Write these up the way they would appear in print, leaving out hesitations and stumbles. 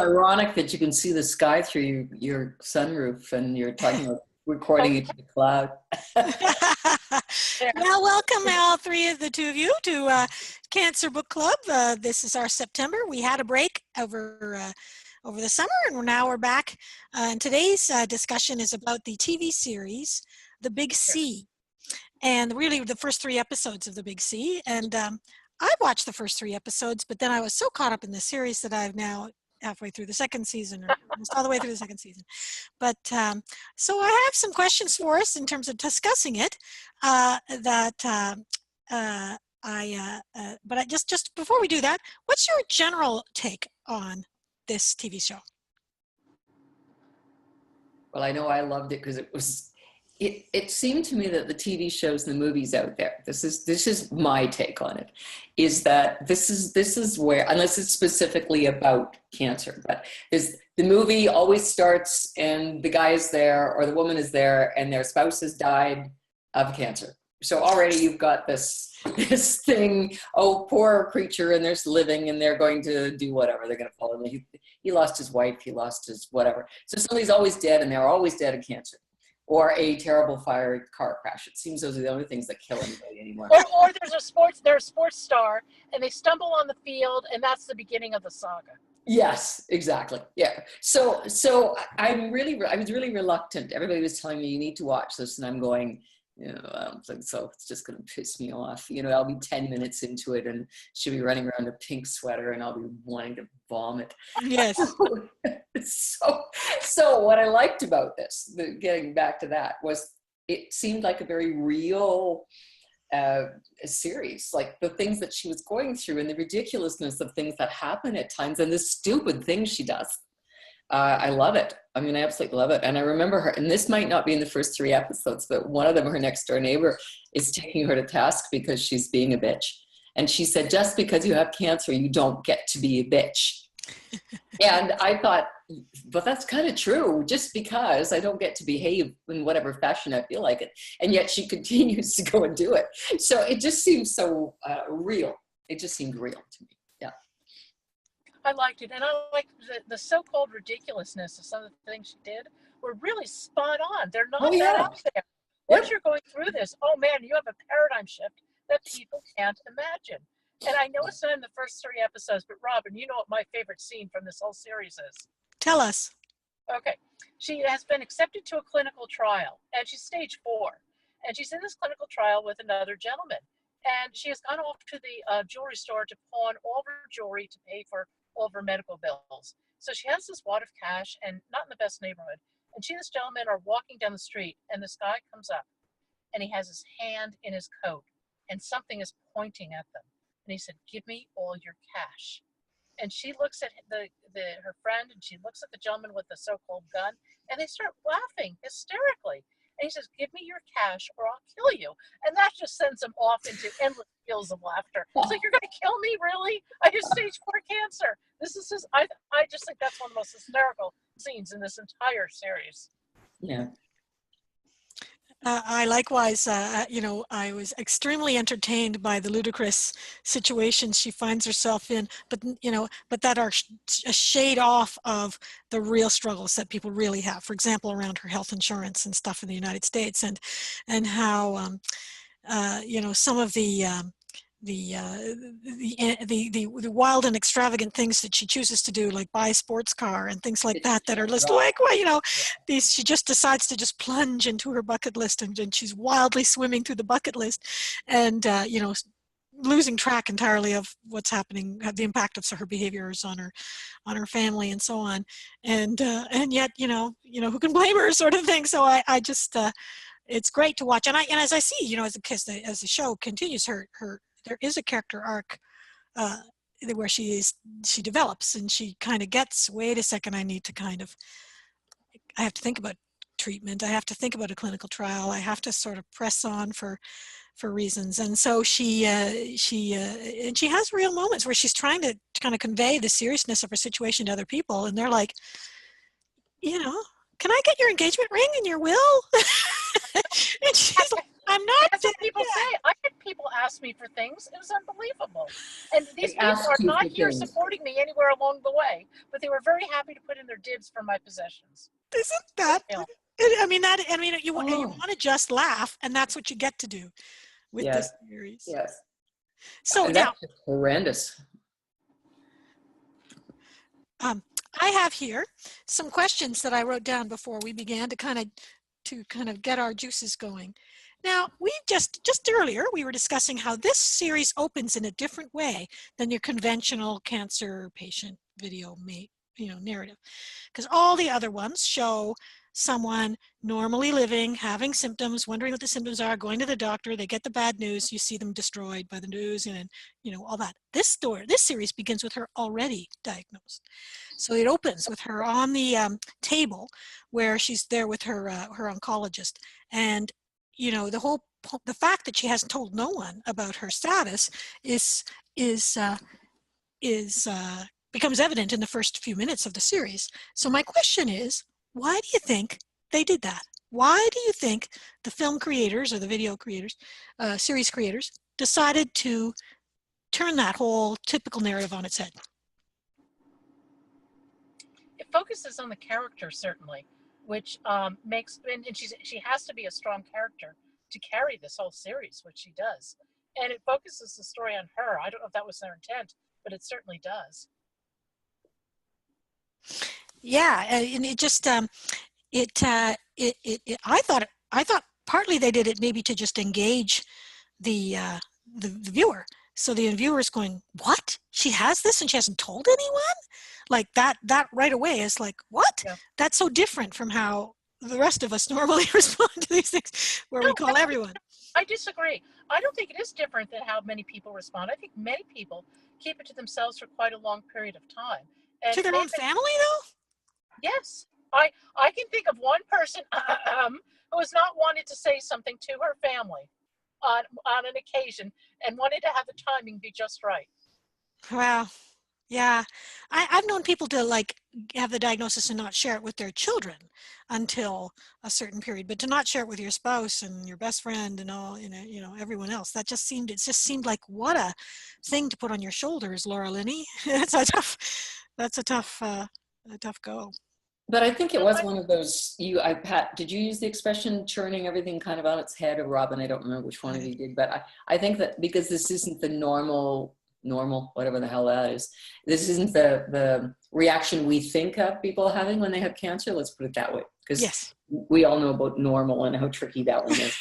ironic that you can see the sky through your sunroof and you're talking about recording into the cloud. Well, welcome all the two of you to Cancer Book Club. This is our September. We had a break over the summer, and now we're back. And today's discussion is about the TV series, The Big C, and really the first 3 episodes of The Big C. And I watched the first 3 episodes, but then I was so caught up in the series that I've now halfway through the second season, or almost all the way through the second season. But so I have some questions for us in terms of discussing it. But just before we do that, what's your general take on this TV show? Well, I know I loved it because it seemed to me that the TV shows and the movies out there, this is my take on it, is that this is where, unless it's specifically about cancer, but the movie always starts and the guy is there or the woman is there and their spouse has died of cancer. So already you've got this thing, oh, poor creature, and they're living and they're going to do whatever. They're going to follow him. He lost his wife, he lost his whatever. So somebody's always dead, and they're always dead of cancer. Or a terrible fire car crash. It seems those are the only things that kill anybody anymore. Or they're a sports star, and they stumble on the field, and that's the beginning of the saga. Yes, exactly. Yeah. So I was really reluctant. Everybody was telling me you need to watch this, and I'm going, I don't think so. It's just going to piss me off. I'll be 10 minutes into it, and she'll be running around in a pink sweater, and I'll be wanting to vomit. Yes. So what I liked about this, getting back to that, was it seemed like a very real series, like the things that she was going through and the ridiculousness of things that happen at times and the stupid things she does. I love it. I mean, I absolutely love it. And I remember her, and this might not be in the first 3 episodes, but one of them, her next door neighbor, is taking her to task because she's being a bitch. And she said, just because you have cancer, you don't get to be a bitch. And I thought, but that's kind of true, just because I don't get to behave in whatever fashion I feel like it. And yet she continues to go and do it. So it just seems so real. It just seemed real to me. Yeah. I liked it. And I liked the so-called ridiculousness of some of the things she did were really spot on. They're not that out there. Once you're going through this, oh man, you have a paradigm shift that people can't imagine. And I know it's not in the first 3 episodes, but Robin, you know what my favorite scene from this whole series is? Tell us. Okay. She has been accepted to a clinical trial, and she's stage 4. And she's in this clinical trial with another gentleman. And she has gone off to the jewelry store to pawn all of her jewelry to pay for all of her medical bills. So she has this wad of cash, and not in the best neighborhood. And she and this gentleman are walking down the street, and this guy comes up, and he has his hand in his coat, and something is pointing at them. And he said, "Give me all your cash." And she looks at her friend, and she looks at the gentleman with the so-called gun, and they start laughing hysterically. And he says, "Give me your cash or I'll kill you." And that just sends him off into endless peals of laughter. It's like, you're going to kill me, really? I have stage 4 cancer. This is just, I just think that's one of the most hysterical scenes in this entire series. Yeah. I likewise, I was extremely entertained by the ludicrous situations she finds herself in, but that are a shade off of the real struggles that people really have. For example, around her health insurance and stuff in the United States, and how, some of the wild and extravagant things that she chooses to do, like buy a sports car and things like that are listed like, she just decides to just plunge into her bucket list, and she's wildly swimming through the bucket list, and losing track entirely of what's happening, the impact of her behaviors on her family and so on, and yet who can blame her, sort of thing. So I just it's great to watch, and as I see, as the show continues, her there is a character arc where she develops, and she kind of gets, wait a second, I have to think about treatment. I have to think about a clinical trial. I have to sort of press on for reasons. And so she has real moments where she's trying to kind of convey the seriousness of her situation to other people. And they're like, can I get your engagement ring and your will? And she's like, I'm not That's dead what people yet. say. I had people ask me for things. It was unbelievable. And these They people ask are you not for here things. supporting me anywhere along the way, but they were very happy to put in their dibs for my possessions. Isn't that? You know, You Oh, want to just laugh, and that's what you get to do with yes, this series. yes. So And now, that's just horrendous. I have here some questions that I wrote down before we began to kind of get our juices going. Now, we just earlier we were discussing how this series opens in a different way than your conventional cancer patient video narrative, because all the other ones show someone normally living, having symptoms, wondering what the symptoms are, going to the doctor, they get the bad news, you see them destroyed by the news, and all that. This series begins with her already diagnosed. So it opens with her on the table where she's there with her oncologist, and the fact that she hasn't told no one about her status is becomes evident in the first few minutes of the series. So my question is, why do you think they did that? Why do you think the film creators or the video creators, series creators, decided to turn that whole typical narrative on its head? it focuses on the character, certainly, which makes, and she has to be a strong character to carry this whole series, which she does. And it focuses the story on her. I don't know if that was their intent, but it certainly does. Yeah, and it just I thought partly they did it maybe to just engage the the viewer. So the viewer's going, "What? She has this and she hasn't told anyone?" Like that right away is like, "What?" Yeah. That's so different from how the rest of us normally respond to these things, where we call everyone. I disagree. I don't think it is different than how many people respond. I think many people keep it to themselves for quite a long period of time. And To their own family, though? yes, I can think of one person who has not wanted to say something to her family on an occasion and wanted to have the timing be just right. Wow. Yeah. I've known people to like have the diagnosis and not share it with their children until a certain period, but to not share it with your spouse and your best friend and all, everyone else. It just seemed like what a thing to put on your shoulders, Laura Linney. That's a tough go. But I think it was one of those, Pat, did you use the expression churning everything kind of on its head, or Robin? I don't remember which one of you did, but I think that because this isn't the normal, whatever the hell that is, this isn't the reaction we think of people having when they have cancer, let's put it that way. Because yes, we all know about normal and how tricky that one is.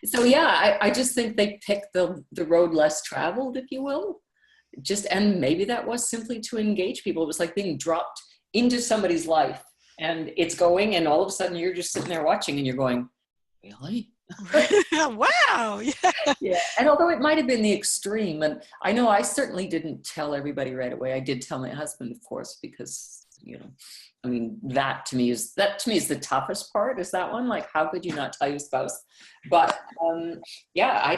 So yeah, I just think they picked the road less traveled, if you will. And maybe that was simply to engage people. It was like being dropped into somebody's life and it's going, and all of a sudden you're just sitting there watching and you're going, really? wow. Yeah. And although it might have been the extreme, and I know I certainly didn't tell everybody right away. I did tell my husband, of course, because I mean, that to me is the toughest part, is that one. Like, how could you not tell your spouse? But yeah, I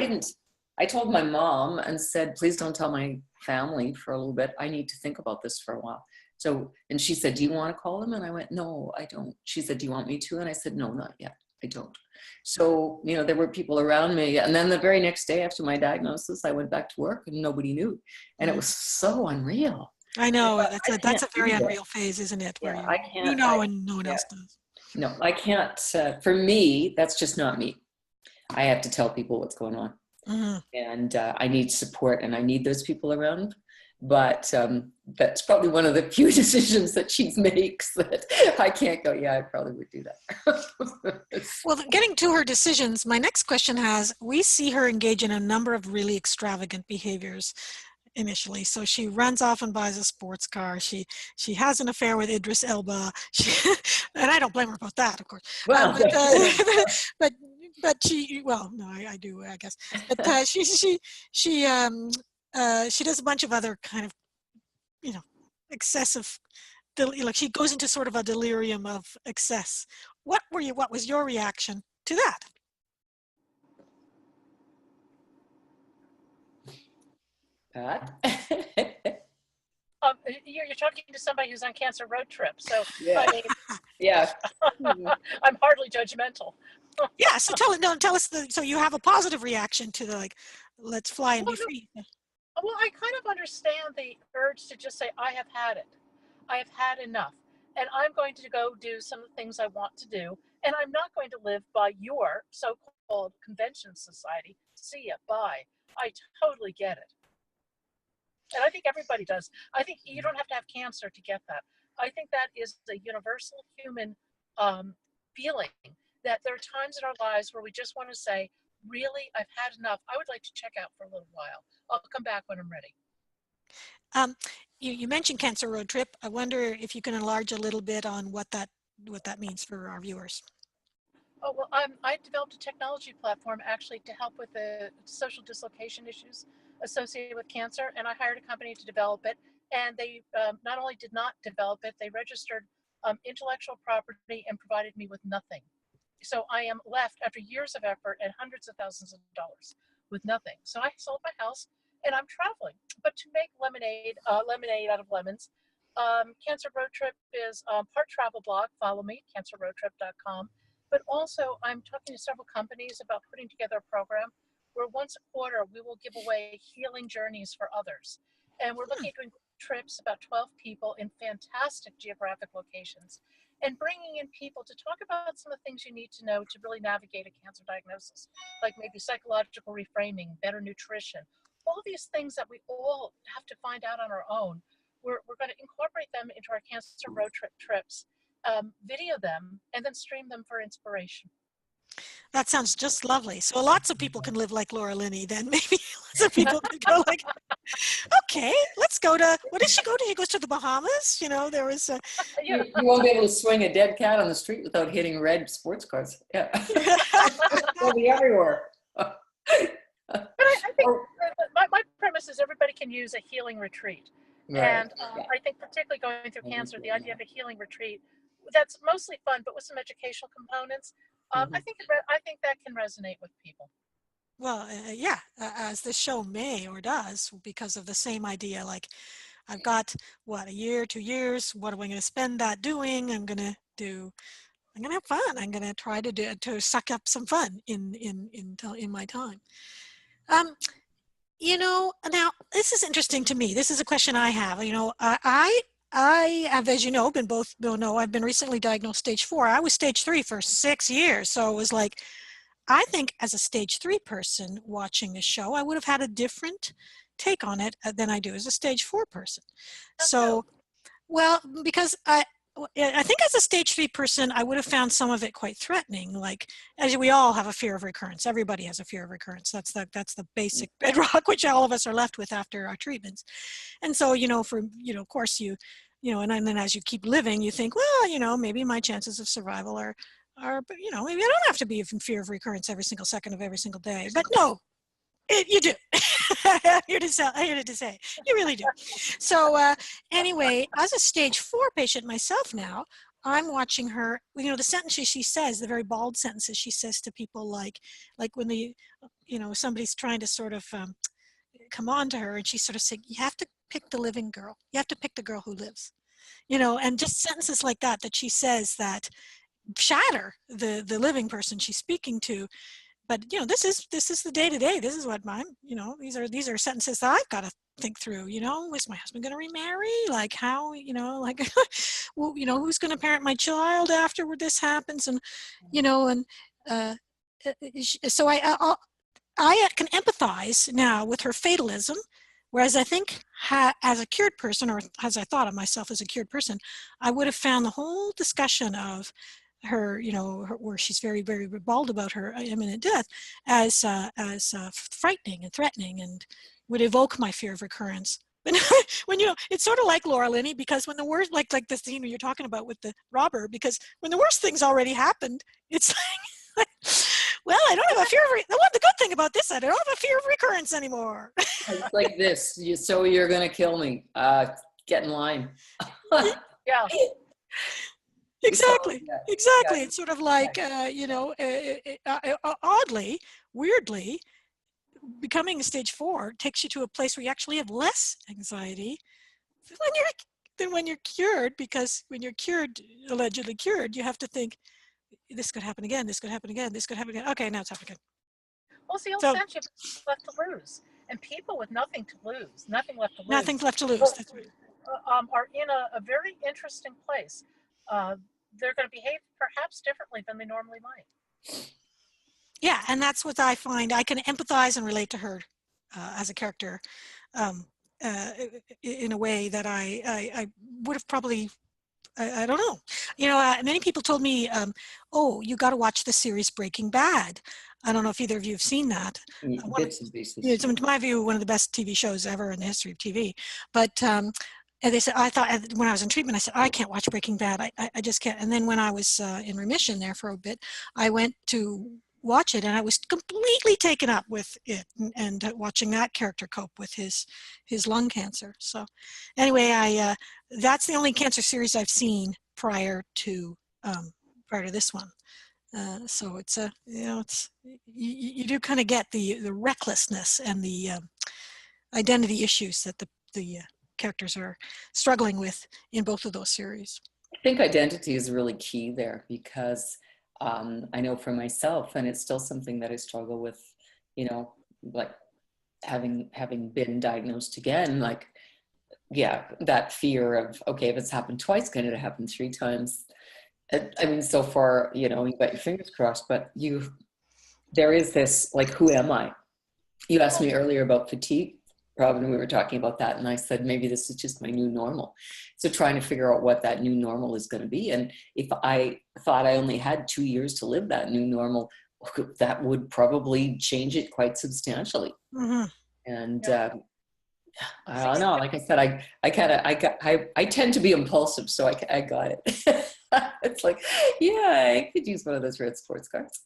told my mom and said, please don't tell my family for a little bit. I need to think about this for a while. So, and she said, do you want to call them? And I went, no, I don't. She said, do you want me to? And I said, no, not yet. I don't. So, there were people around me. And then the very next day after my diagnosis, I went back to work and nobody knew. And it was so unreal. I know. That's a very unreal phase, isn't it? Where I can't. And no one else does. No, I can't. For me, that's just not me. I have to tell people what's going on. Mm-hmm. And I need support and I need those people around. But that's probably one of the few decisions that she makes that I can't go, yeah, I probably would do that. Well, getting to her decisions, my next question we see her engage in a number of really extravagant behaviors initially. So she runs off and buys a sports car. She has an affair with Idris Elba. And I don't blame her about that, of course. Well, but she, well, no, I do, I guess. But she does a bunch of other kind of, excessive, like she goes into sort of a delirium of excess. What was your reaction to that? Pat? you're talking to somebody who's on Cancer Road Trip. So, Yeah. I mean, Yeah. I'm hardly judgmental. Yeah. So tell us so you have a positive reaction to the like, let's fly and Well, be no, free. well, I kind of understand the urge to just say, I have had it. I have had enough. And I'm going to go do some of the things I want to do. And I'm not going to live by your so-called convention society. See ya, bye. I totally get it. And I think everybody does. I think you don't have to have cancer to get that. I think that is a universal human um, feeling that there are times in our lives where we just want to say, really, I've had enough. I would like to check out for a little while. I'll come back when I'm ready. Um, you mentioned Cancer Road Trip. I wonder if you can enlarge a little bit on what that means for our viewers. Oh, well, I developed a technology platform actually to help with the social dislocation issues associated with cancer, and I hired a company to develop it. And they not only did not develop it, they registered intellectual property and provided me with nothing. So I am left after years of effort and hundreds of thousands of dollars with nothing. So I sold my house and I'm traveling. But to make lemonade out of lemons, Cancer Road Trip is part travel blog. Follow me, cancerroadtrip.com. But also, I'm talking to several companies about putting together a program where once a quarter we will give away healing journeys for others. And we're looking at doing trips, about 12 people in fantastic geographic locations, and bringing in people to talk about some of the things you need to know to really navigate a cancer diagnosis, like maybe psychological reframing, better nutrition, all these things that we all have to find out on our own. We're going to incorporate them into our Cancer Road Trip trips, video them, and then stream them for inspiration. That sounds just lovely. So lots of people can live like Laura Linney. Then maybe lots of people can go like, okay, let's go to, what does she go to? She goes to the Bahamas. You know, there was a... You won't be able to swing a dead cat on the street without hitting red sports cars. Yeah. They'll be everywhere. But I think my premise is everybody can use a healing retreat. Right. And I think particularly going through cancer, the idea of a healing retreat, that's mostly fun, but with some educational components, I think that can resonate with people. Well, yeah, as this show may or does, because of the same idea, like I've got, what, a year, 2 years, what am I going to spend that doing? I'm going to have fun. I'm going to try to suck up some fun in my time. You know, now this is interesting to me. This is a question I have. You know, I have, as you know, I've been recently diagnosed stage 4. I was stage 3 for 6 years. So it was like, I think as a stage 3 person watching this show, I would have had a different take on it than I do as a stage 4 person. So, well, because I think as a stage 3 person, I would have found some of it quite threatening. Like, as we all have a fear of recurrence. Everybody has a fear of recurrence. That's the basic bedrock which all of us are left with after our treatments. And so, you know, of course you know, and then as you keep living, you think, well, you know, maybe my chances of survival are, but you know, maybe I don't have to be in fear of recurrence every single second of every single day. But no, you do. I'm here to say, you really do. So anyway, as a stage 4 patient myself now, I'm watching her, you know, the sentences she says, the very bald sentences she says to people like when you know, somebody's trying to sort of come on to her and she sort of said, you have to pick the living girl. You have to pick the girl who lives, you know, and just sentences like that she says that shatter the living person she's speaking to. But you know, this is the day-to-day. This is what you know, these are sentences that I've got to think through. You know, is my husband going to remarry? Like how, you know, like well, you know, who's going to parent my child after this happens? And you know, and so I can empathize now with her fatalism, whereas I think as a cured person, or as I thought of myself as a cured person, I would have found the whole discussion of her, you know, where she's very, very bald about her imminent death as frightening and threatening, and would evoke my fear of recurrence. But when you know, it's sort of like Laura Linney, because when the worst, like the scene you're talking about with the robber, because when the worst thing's already happened, it's like, well, I don't have a fear of the good thing about this, I don't have a fear of recurrence anymore. It's like this. So you're going to kill me. Get in line. Yeah. Exactly. Yeah. Exactly. Yeah. It's sort of like, you know, oddly, weirdly, becoming a stage 4 takes you to a place where you actually have less anxiety when you're cured, because when you're cured, allegedly cured, you have to think, this could happen again, this could happen again, this could happen again. Okay, now it's happened again. Well, it's the old So sense you have nothing left to lose. And people with nothing to lose, nothing left to lose, nothing's left to lose. That's right. are in a very interesting place. They're going to behave perhaps differently than they normally might. Yeah, and that's what I find. I can empathize and relate to her as a character in a way that I would have probably, I don't know. Many people told me, oh, you got to watch the series Breaking Bad. I don't know if either of you have seen that. Bits and pieces. It's, in my view, one of the best TV shows ever in the history of TV. But and they said, I thought when I was in treatment, I said, I can't watch Breaking Bad. I just can't. And then when I was in remission there for a bit, I went to watch it, and I was completely taken up with it and watching that character cope with his lung cancer. So anyway, that's the only cancer series I've seen prior to this one. So it's you do kind of get the recklessness and the identity issues that the characters are struggling with in both of those series. I think identity is really key there, because I know for myself, and it's still something that I struggle with, like having been diagnosed again, like, yeah, that fear of, okay, if it's happened twice, can it happen 3 times? I mean, so far, you got your fingers crossed, but there is this, like, who am I? You asked me earlier about fatigue problem. We were talking about that, and I said, maybe this is just my new normal. So trying to figure out what that new normal is going to be. And if I thought I only had 2 years to live that new normal, that would probably change it quite substantially. Mm-hmm. And I don't know. Like I said, I tend to be impulsive, so I got it. It's like, yeah, I could use one of those red sports cars.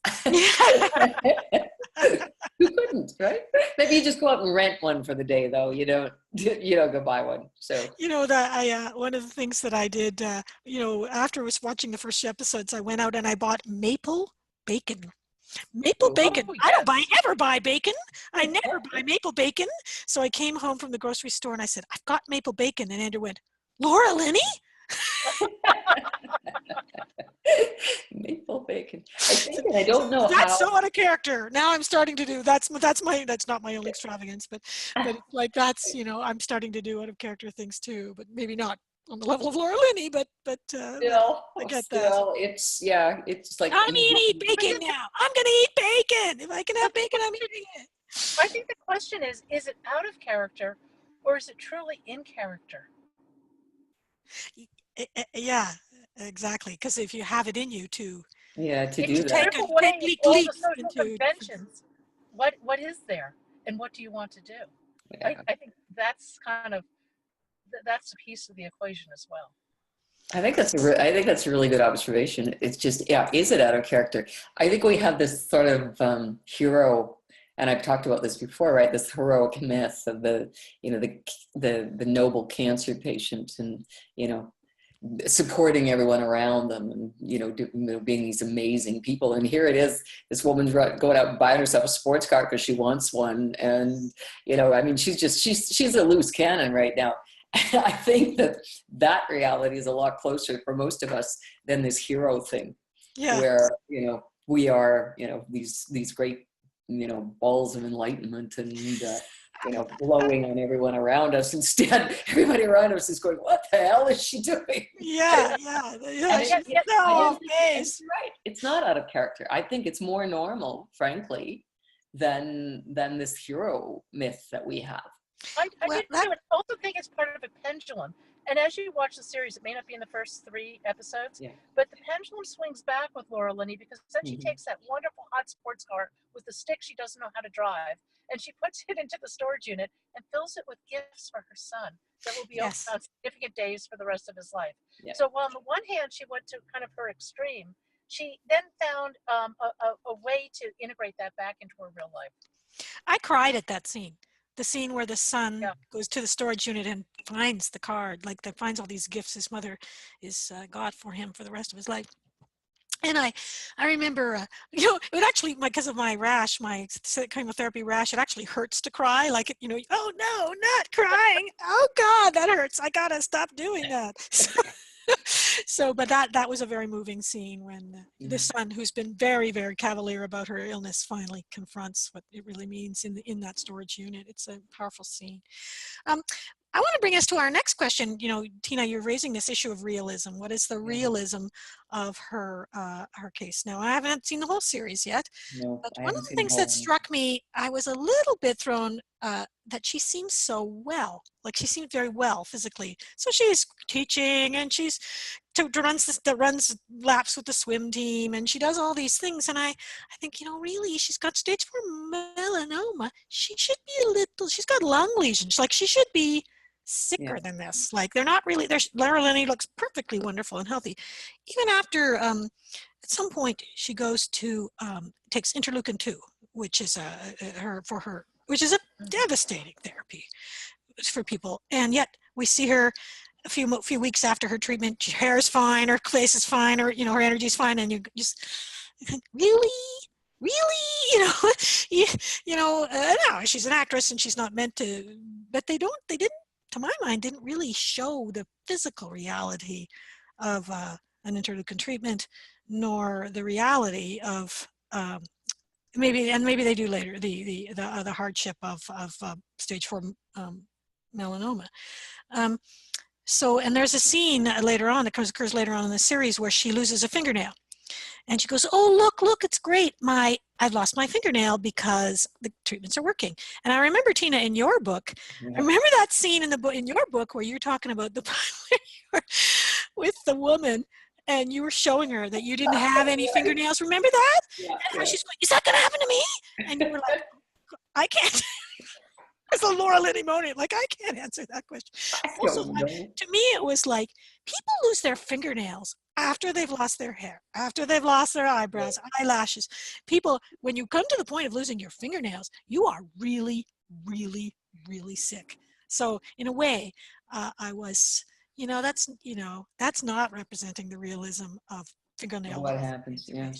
Who couldn't, right? Maybe you just go out and rent one for the day, though. You don't go buy one. So that I one of the things that I did, after I was watching the first episodes, I went out and I bought maple bacon. Maple bacon. Yes. I don't ever buy bacon. I never buy maple bacon. So I came home from the grocery store and I said, I've got maple bacon. And Andrew went, Laura Linney? Maple bacon. I don't know that's so out of character. Now I'm starting to do that's not my only extravagance, but it's like that's I'm starting to do out of character things too, but maybe not on the level of Laura Linney, but still, I get that. It's like, I'm gonna eat bacon now. I'm gonna eat bacon. If I can have bacon, I'm eating it. I think the question is it out of character, or is it truly in character? Yeah, exactly. Because if you have it in you to do that. Take all the social conventions, what is there, and what do you want to do? Yeah. I think that's that's a piece of the equation as well. I think that's a really good observation. It's just, is it out of character? I think we have this sort of hero, and I've talked about this before, right? This heroic myth of the noble cancer patient, and supporting everyone around them, and being these amazing people. And here it is, this woman's going out and buying herself a sports car because she wants one, and I mean, she's a loose cannon right now. I think that reality is a lot closer for most of us than this hero thing, where we are these great balls of enlightenment and blowing on everyone around us. Instead, everybody around us is going, "What the hell is she doing?" Yeah. It's right. It's not out of character. I think it's more normal, frankly, than this hero myth that we have. I also think it's part of a pendulum. And as you watch the series, it may not be in the first 3 episodes, but the pendulum swings back with Laura Linney, because then she takes that wonderful hot sports car with the stick she doesn't know how to drive, and she puts it into the storage unit and fills it with gifts for her son that will be on significant days for the rest of his life. Yeah. So while on the one hand, she went to kind of her extreme, she then found a way to integrate that back into her real life. I cried at that scene. The scene where the son goes to the storage unit and finds the card, finds all these gifts his mother is got for him for the rest of his life. And I remember, you know, it would actually, because of my rash, my chemotherapy rash, it actually hurts to cry. Like, you know, oh no, not crying. Oh God, that hurts. I gotta stop doing that. So, but that was a very moving scene when the son, who's been very, very cavalier about her illness, finally confronts what it really means in that storage unit. It's a powerful scene. I want to bring us to our next question. You know, Tina, you're raising this issue of realism. What is the realism of her case? Now, I haven't seen the whole series yet. No, But I one of haven't the seen things the that whole struck me, I was a little bit thrown that she seems so well. Like she seemed very well physically. So she's teaching and she's runs laps with the swim team and she does all these things. And I think, you know, really, she's got stage 4 melanoma. She should be a little. She's got lung lesions. Like she should be sicker than this. Like they're not really. Laura Linney looks perfectly wonderful and healthy. Even after at some point she goes to takes interleukin-2, which is which is a devastating therapy for people, and yet we see her a few weeks after her treatment. Her hair is fine, her face is fine, or you know, her energy is fine, and you just think, really, you know, you know, no, she's an actress and she's not meant to, but they didn't, to my mind, didn't really show the physical reality of an interleukin treatment, nor the reality of maybe they do later the hardship of stage 4 melanoma. So, and there's a scene later on that occurs later on in the series where she loses a fingernail. And she goes, oh, look, it's great. I've lost my fingernail because the treatments are working. And I remember, Tina, in your book, I remember that scene in your book where you're talking about the part where you were with the woman and you were showing her that you didn't have any fingernails. Remember that? And how she's going, is that going to happen to me? And you were like, I can't. It's a Laura Linney moment. Like, I can't answer that question. Also, to me, it was like, people lose their fingernails after they've lost their hair, after they've lost their eyebrows, eyelashes. People, when you come to the point of losing your fingernails, you are really, really, really sick. So in a way, I was, that's not representing the realism of fingernail. What happens, yeah.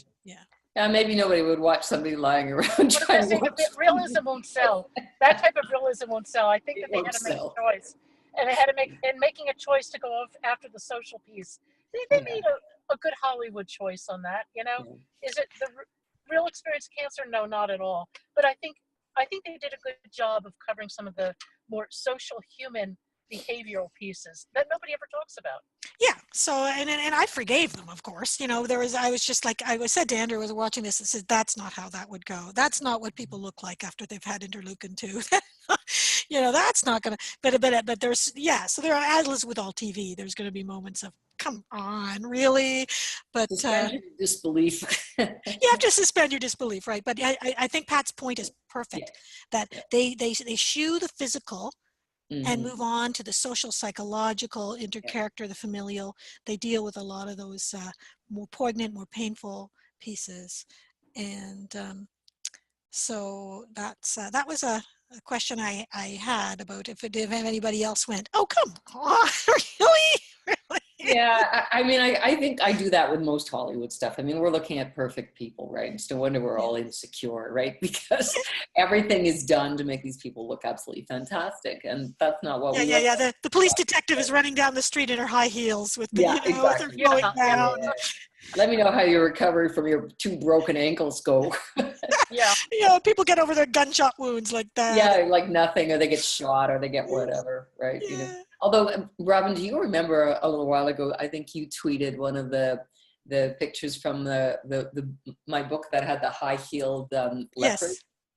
Yeah, maybe nobody would watch somebody lying around trying to watch. Realism won't sell. That type of realism won't sell. I think that they had to make a choice. And they had to making a choice to go after the social piece. They made a good Hollywood choice on that, you know? Yeah. Is it the real experience of cancer? No, not at all. But I think they did a good job of covering some of the more social human behavioral pieces that nobody ever talks about. Yeah. So, and I forgave them, of course. I said to Andrew, was watching this, and said, that's not how that would go. That's not what people look like after they've had interleukin-2. That's not going to, but there's, so there are, as with all TV, there's going to be moments of, come on, really? But suspend your disbelief. You have to suspend your disbelief, right? But I think Pat's point is perfect, that they eschew the physical, and move on to the social, psychological, intercharacter, the familial. They deal with a lot of those more poignant, more painful pieces. And so that was a question I had about if anybody else went, oh, come on, really? Yeah, I think I do that with most Hollywood stuff. We're looking at perfect people, right? It's no wonder we're all insecure, right? Because everything is done to make these people look absolutely fantastic, and that's not what we want. Yeah. The police detective is running down the street in her high heels with the, with her flowing down. Yeah. Let me know how your recovery from your 2 broken ankles go. People get over their gunshot wounds like that. Yeah, like nothing, or they get shot, or they get whatever, right? Yeah. Although, Robin, do you remember a little while ago, I think you tweeted one of the pictures from my book that had the high-heeled leopard? Yes.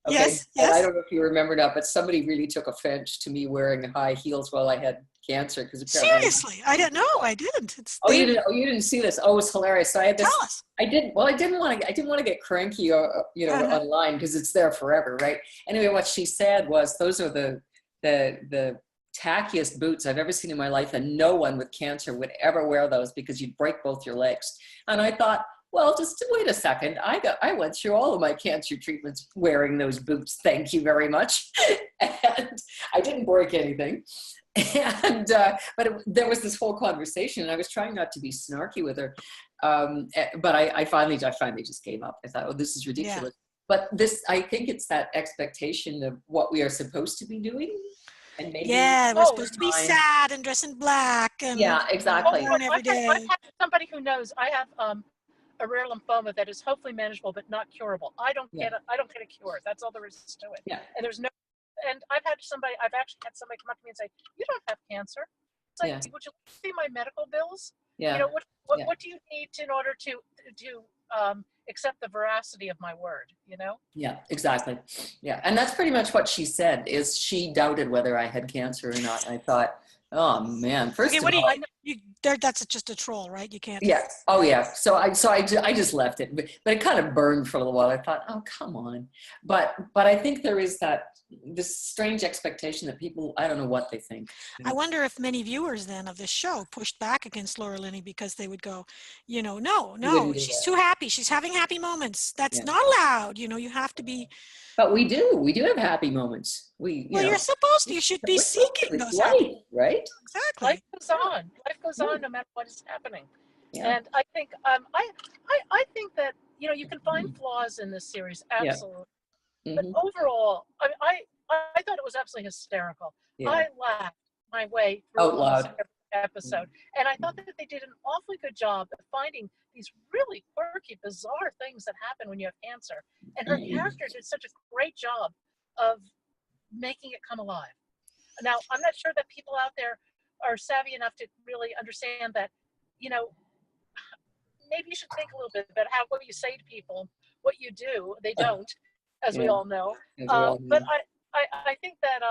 Okay. Yes. I don't know if you remember that, but somebody really took offense to me wearing high heels while I had cancer. Seriously, I didn't know. I didn't. You didn't see this? Oh, it was hilarious. So I had this. Tell us. I didn't want to get cranky, online, because it's there forever, right? Anyway, what she said was, those are the tackiest boots I've ever seen in my life, and no one with cancer would ever wear those because you'd break both your legs. And I thought, well, just wait a second. I went through all of my cancer treatments wearing those boots. Thank you very much. And I didn't break anything. And there was this whole conversation, and I was trying not to be snarky with her, but I finally just gave up. I thought, oh, this is ridiculous. But I think it's that expectation of what we are supposed to be doing. And maybe we're supposed to be sad and dress in black. And exactly. I've had somebody who knows I have a rare lymphoma that is hopefully manageable but not curable. I don't get a cure. That's all there is to it. Yeah. And there's no. And I've actually had somebody come up to me and say, "You don't have cancer." It's like, would you see my medical bills? Yeah. You know, what do you need in order to accept the veracity of my word, you know? Yeah, exactly. Yeah. And that's pretty much what she said, is she doubted whether I had cancer or not. I thought, oh man, first of all, that's just a troll, right? You can't. Yes. Oh yeah. So I just left it, but it kind of burned for a little while. I thought, oh, come on. But I think there is this strange expectation that people, I don't know what they think. I wonder if many viewers then of this show pushed back against Laura Linney because they would go, no, she's too happy. She's having happy moments. That's not allowed. You have to be. But we do have happy moments. You're supposed to. You should be seeking those life, right? Exactly. Life goes on. Life goes on no matter what is happening. Yeah. And I think I think that you can find flaws in this series, absolutely. Yeah. But overall, I thought it was absolutely hysterical. Yeah. I laughed my way through almost every episode, and I thought that they did an awfully good job of finding these really quirky, bizarre things that happen when you have cancer. And her character did such a great job of making it come alive. Now, I'm not sure that people out there are savvy enough to really understand that, maybe you should think a little bit about what you say to people, what you do. They don't, as we all know. But I think that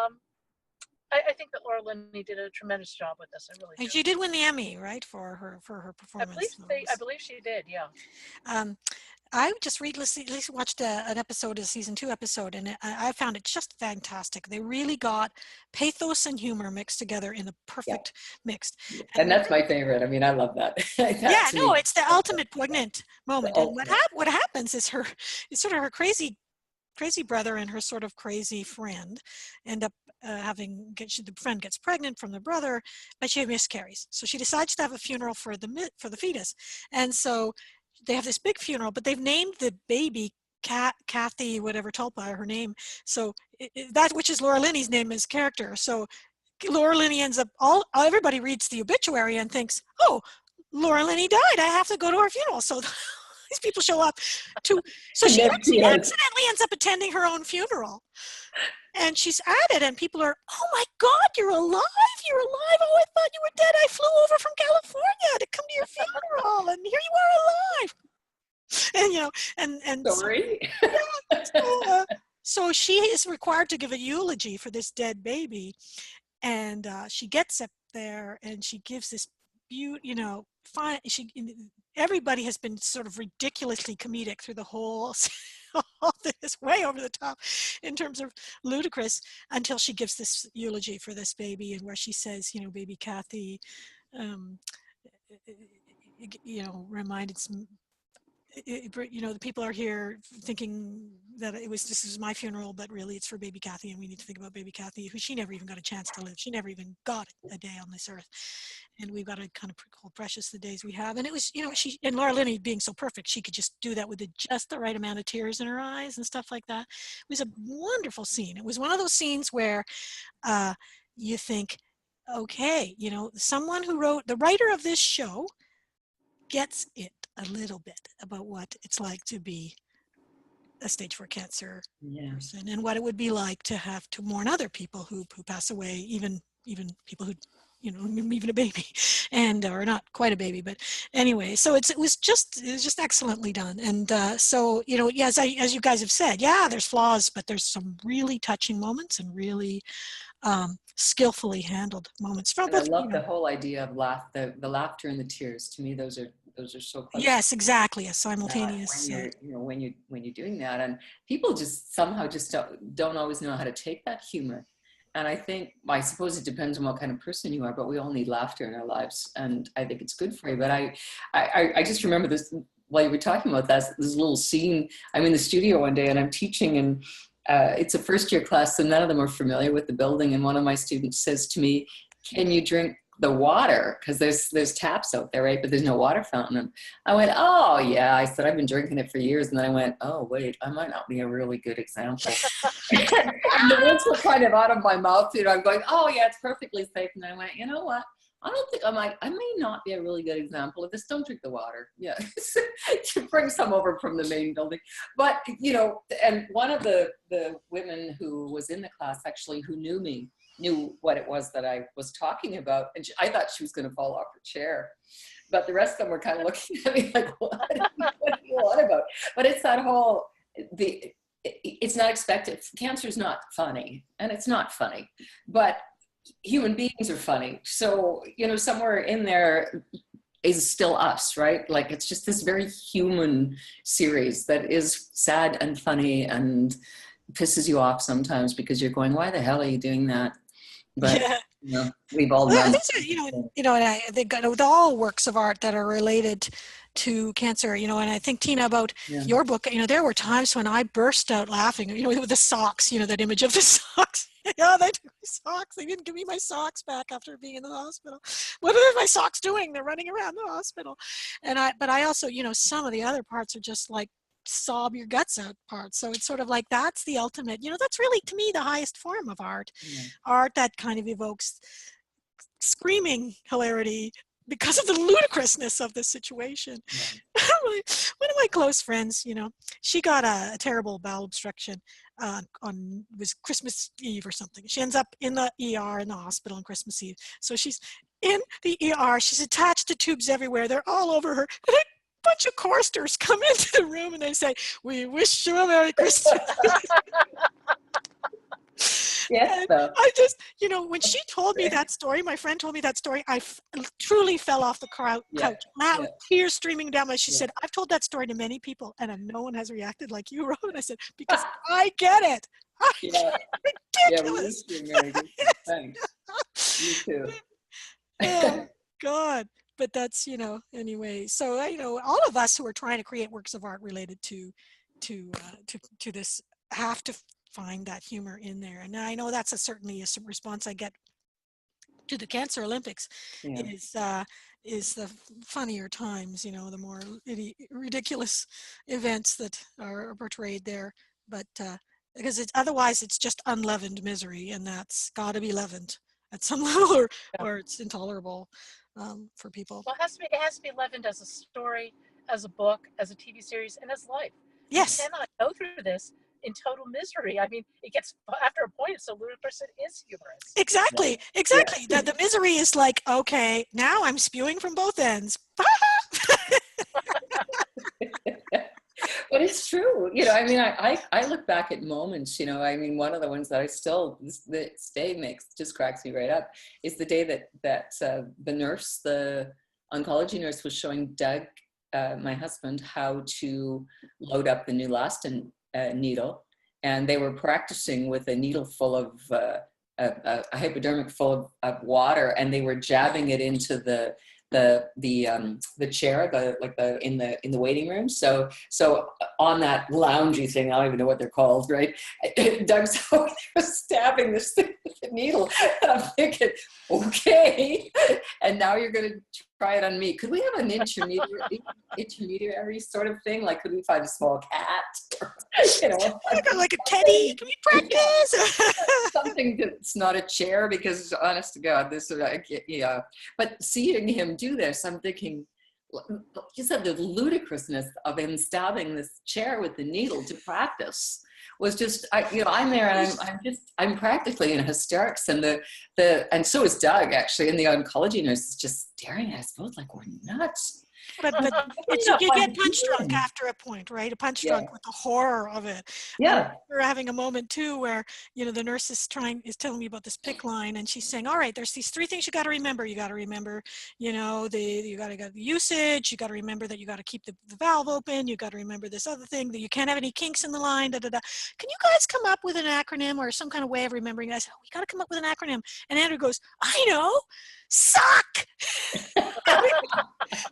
I think that Laura Linney did a tremendous job with this. I really do. And she did win the Emmy, right, for her performance. I believe she did. Yeah. I just recently watched an episode, a season 2 episode, and I found it just fantastic. They really got pathos and humor mixed together in a perfect mix. And that's my favorite. I mean, I love that. It's the ultimate poignant moment. And what happens is it's sort of her crazy brother and her sort of crazy friend end up the friend gets pregnant from the brother, but she miscarries. So she decides to have a funeral for the fetus. And so they have this big funeral, but they've named the baby Kathy, whatever Tulpa, her name. So that, which is Laura Linney's name as character. So Laura Linney ends up, everybody reads the obituary and thinks, oh, Laura Linney died. I have to go to her funeral. So these people show up so she accidentally ends up attending her own funeral. And she's at it, and people are, oh my God, you're alive. Oh, I thought you were dead. I flew over from California to come to your funeral, and here you are alive. And sorry. So she is required to give a eulogy for this dead baby, and she gets up there and she gives this everybody has been sort of ridiculously comedic through the whole all this, way over the top in terms of ludicrous, until she gives this eulogy for this baby, and where she says, baby Kathy, reminded some, the people are here thinking that this is my funeral, but really it's for baby Kathy, and we need to think about baby Kathy, who she never even got a chance to live. She never even got a day on this earth, and we've got to kind of call precious the days we have. And it was, she, and Laura Linney being so perfect, she could just do that with just the right amount of tears in her eyes and stuff like that. It was a wonderful scene. It was one of those scenes where you think, okay, someone who wrote, the writer of this show gets it a little bit about what it's like to be a stage 4 cancer person, and what it would be like to have to mourn other people who pass away, even people who, even a baby, and or not quite a baby, but anyway. So it was just excellently done. And so as you guys have said, there's flaws, but there's some really touching moments and really skillfully handled moments. I love the whole idea of the laughter and the tears. To me, those are so close. Yes, exactly. A simultaneous. When you're doing that, and people just somehow just don't always know how to take that humor. And I suppose it depends on what kind of person you are, but we all need laughter in our lives, and I think it's good for you. But I just remember this while you were talking about this little scene. I'm in the studio one day and I'm teaching, and it's a first-year class, so none of them are familiar with the building. And one of my students says to me, can you drink the water? Because there's taps out there, right? But there's no water fountain. And I went, oh yeah. I said, I've been drinking it for years. And then I went, oh wait, I might not be a really good example. And the words were kind of out of my mouth. I'm going, oh yeah, it's perfectly safe. And then I went, you know what? I don't think I may not be a really good example of this. Don't drink the water. Yeah. To bring some over from the main building. But, and one of the women who was in the class actually, who knew me, knew what it was that I was talking about. And I thought she was going to fall off her chair. But the rest of them were kind of looking at me like, what are you on about? But it's that whole, it's not expected. Cancer's not funny. And it's not funny. But human beings are funny. So, somewhere in there is still us, right? Like, it's just this very human series that is sad and funny and pisses you off sometimes because you're going, why the hell are you doing that? But, we've all done it. And I think with all works of art that are related to cancer, and I think, Tina, about your book, there were times when I burst out laughing, with the socks, that image of the socks. Yeah, they took my socks. They didn't give me my socks back after being in the hospital. What are my socks doing? They're running around the hospital. But I also, some of the other parts are just like sob your guts out parts. So it's sort of like, that's the ultimate, that's really, to me, the highest form of art. Art that kind of evokes screaming hilarity because of the ludicrousness of the situation. One of my close friends, she got a terrible bowel obstruction was Christmas Eve or something. She ends up in the ER in the hospital on Christmas Eve. So she's in the ER. She's attached to tubes everywhere. They're all over her. And a bunch of choristers come into the room and they say, "We wish you a Merry Christmas." Yes, I just, when she told me that story, my friend told me that story, I truly fell off the couch. Tears streaming down my. She said, "I've told that story to many people, and no one has reacted like you, Robin." I said, "Because I get it." Ridiculous. Thanks. You too. Oh God. But that's, anyway. So, all of us who are trying to create works of art related to this have to find that humor in there. And I know that's certainly a response I get to the Cancer Olympics is the funnier times, the more ridiculous events that are portrayed there. But because otherwise it's just unleavened misery, and that's got to be leavened at some level, or it's intolerable for people. Well, it has to be leavened as a story, as a book, as a TV series, and as life. Yes. You cannot go through this in total misery. I mean, it gets, after a point, it's so ludicrous, it is humorous. Exactly. The misery is like, okay, now I'm spewing from both ends. But it's true. I look back at moments, one of the ones that I still, this day just cracks me right up, is the day that the oncology nurse was showing Doug, my husband, how to load up the Neulasta needle. And they were practicing with a needle full of, a hypodermic full of water, and they were jabbing it into the chair, in the waiting room. So on that loungy thing, I don't even know what they're called, right? Doug's over there stabbing this thing with the needle, and I'm thinking, okay, and now you're going to try it on me. Could we have an intermediary sort of thing? Like, could we find a small cat? Or, like a teddy. Can we practice? Something that's not a chair, because honest to God, this is But seeing him do this, I'm thinking, you said the ludicrousness of him stabbing this chair with the needle to practice was just, I'm there and I'm practically in hysterics, and and so is Doug actually, and the oncology nurse is just staring at us both like we're nuts. But you get punch drunk after a point, right? A punch drunk with the horror of it. Yeah. We're having a moment too where, the nurse is telling me about this PICC line, and she's saying, all right, there's these 3 things you got to remember. You got to remember, you got to get the usage. You got to remember that you got to keep the valve open. You got to remember this other thing, that you can't have any kinks in the line. Can you guys come up with an acronym or some kind of way of remembering? And I said, we got to come up with an acronym. And Andrew goes, I know. Suck.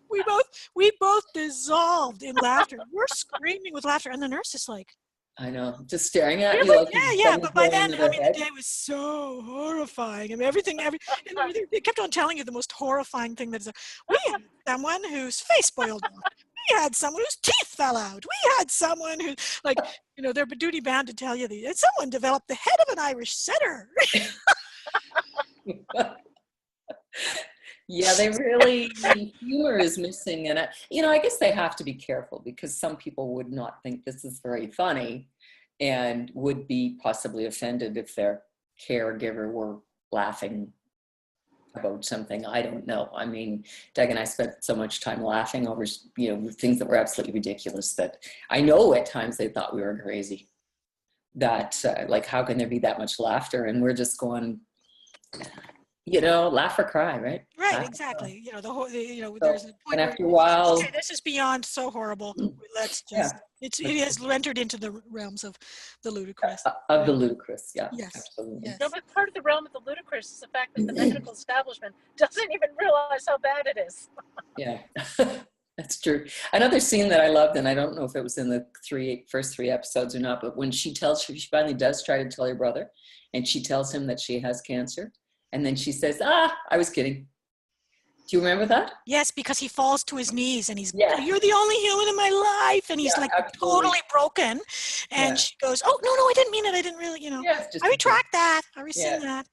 We both dissolved in laughter. We're screaming with laughter, and the nurse is like, I know, just staring at you Really? like Yeah, but by then, another the head. day was so horrifying. I mean, they kept on telling you the most horrifying thing that is. We had someone whose face boiled off. We had someone whose teeth fell out. We had someone who, like, they're duty bound to tell you and someone developed the head of an Irish setter. Yeah, they really, humor is missing. And, I guess they have to be careful because some people would not think this is very funny and would be possibly offended if their caregiver were laughing about something. I don't know. I mean, Doug and I spent so much time laughing over, things that were absolutely ridiculous that I know at times they thought we were crazy. That, like, how can there be that much laughter? And we're just going, laugh or cry, right? Right, Laugh exactly. There's a point and where after a while, okay, this is beyond so horrible. Let's just it has entered into the realms of the ludicrous. Of the ludicrous, yeah, Yes. absolutely. Yes. No, but part of the realm of the ludicrous is the fact that the medical establishment doesn't even realize how bad it is. Yeah, that's true. Another scene that I loved, and I don't know if it was in the first three episodes or not, but when she finally does try to tell her brother, and she tells him that she has cancer, and then she says, I was kidding. Do you remember that? Yes, because he falls to his knees and you're the only human in my life. And he's totally broken. And she goes, oh, no, I didn't mean it. I didn't really, I retract that. I rescind that.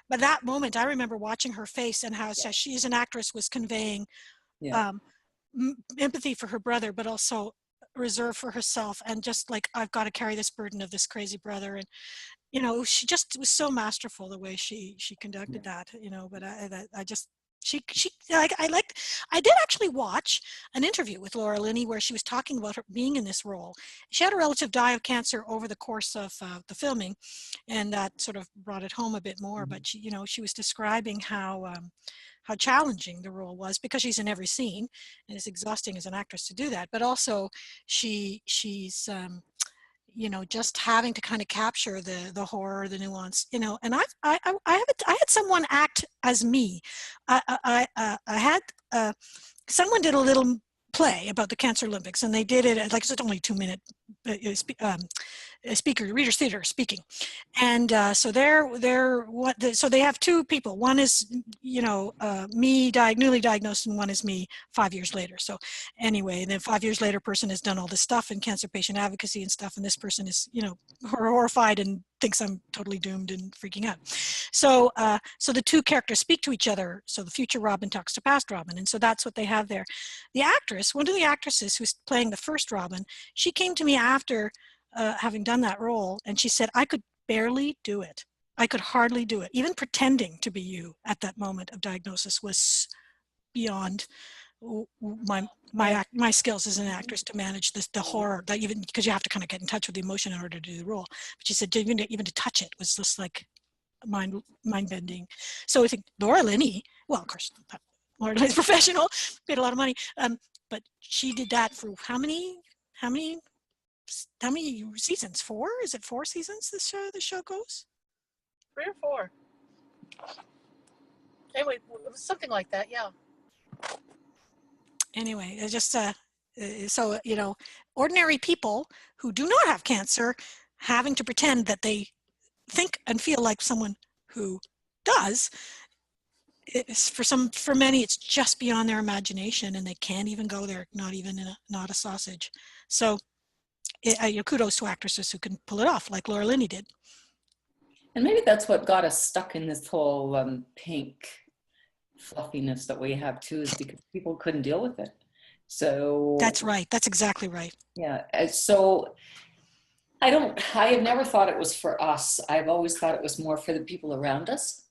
But that moment, I remember watching her face and how she as an actress was conveying empathy for her brother, but also reserve for herself. And just like, I've got to carry this burden of this crazy brother. And, she just was so masterful the way she conducted that, but I just, I did actually watch an interview with Laura Linney where she was talking about her being in this role. She had a relative die of cancer over the course of the filming, and that sort of brought it home a bit more. But she was describing how challenging the role was because she's in every scene, and it's exhausting as an actress to do that. But also, she's just having to kind of capture the horror, the nuance, and I had someone act as me. I had someone did a little play about the Cancer Olympics, and they did it it's only a 2-minute reader's theater speaking, and so so they have two people. One is me newly diagnosed, and one is me 5 years later. So anyway, and then 5 years later, person has done all this stuff in cancer patient advocacy and stuff, and this person is horrified and thinks I'm totally doomed and freaking out. So the two characters speak to each other. So the future Robin talks to past Robin, and so that's what they have there. The actress, one of the actresses who's playing the first Robin, she came to me after having done that role, and she said, I could barely do it. I could hardly do it. Even pretending to be you at that moment of diagnosis was beyond my skills as an actress to manage the horror, that even because you have to kind of get in touch with the emotion in order to do the role. But she said even to touch it was just like mind bending. So I think Laura Linney, well, of course, Laura Linney's professional, paid a lot of money, but she did that for how many seasons? 4? Is it 4 seasons the show goes? 3 or 4. Anyway, it was something like that, yeah. Anyway, it's just so ordinary people who do not have cancer having to pretend that they think and feel like someone who does. It's for many, it's just beyond their imagination, and they can't even go there. Not even not a sausage. So, kudos to actresses who can pull it off, like Laura Linney did. And maybe that's what got us stuck in this whole pink fluffiness that we have too, is because people couldn't deal with it. So that's right. That's exactly right. Yeah. So I have never thought it was for us. I've always thought it was more for the people around us.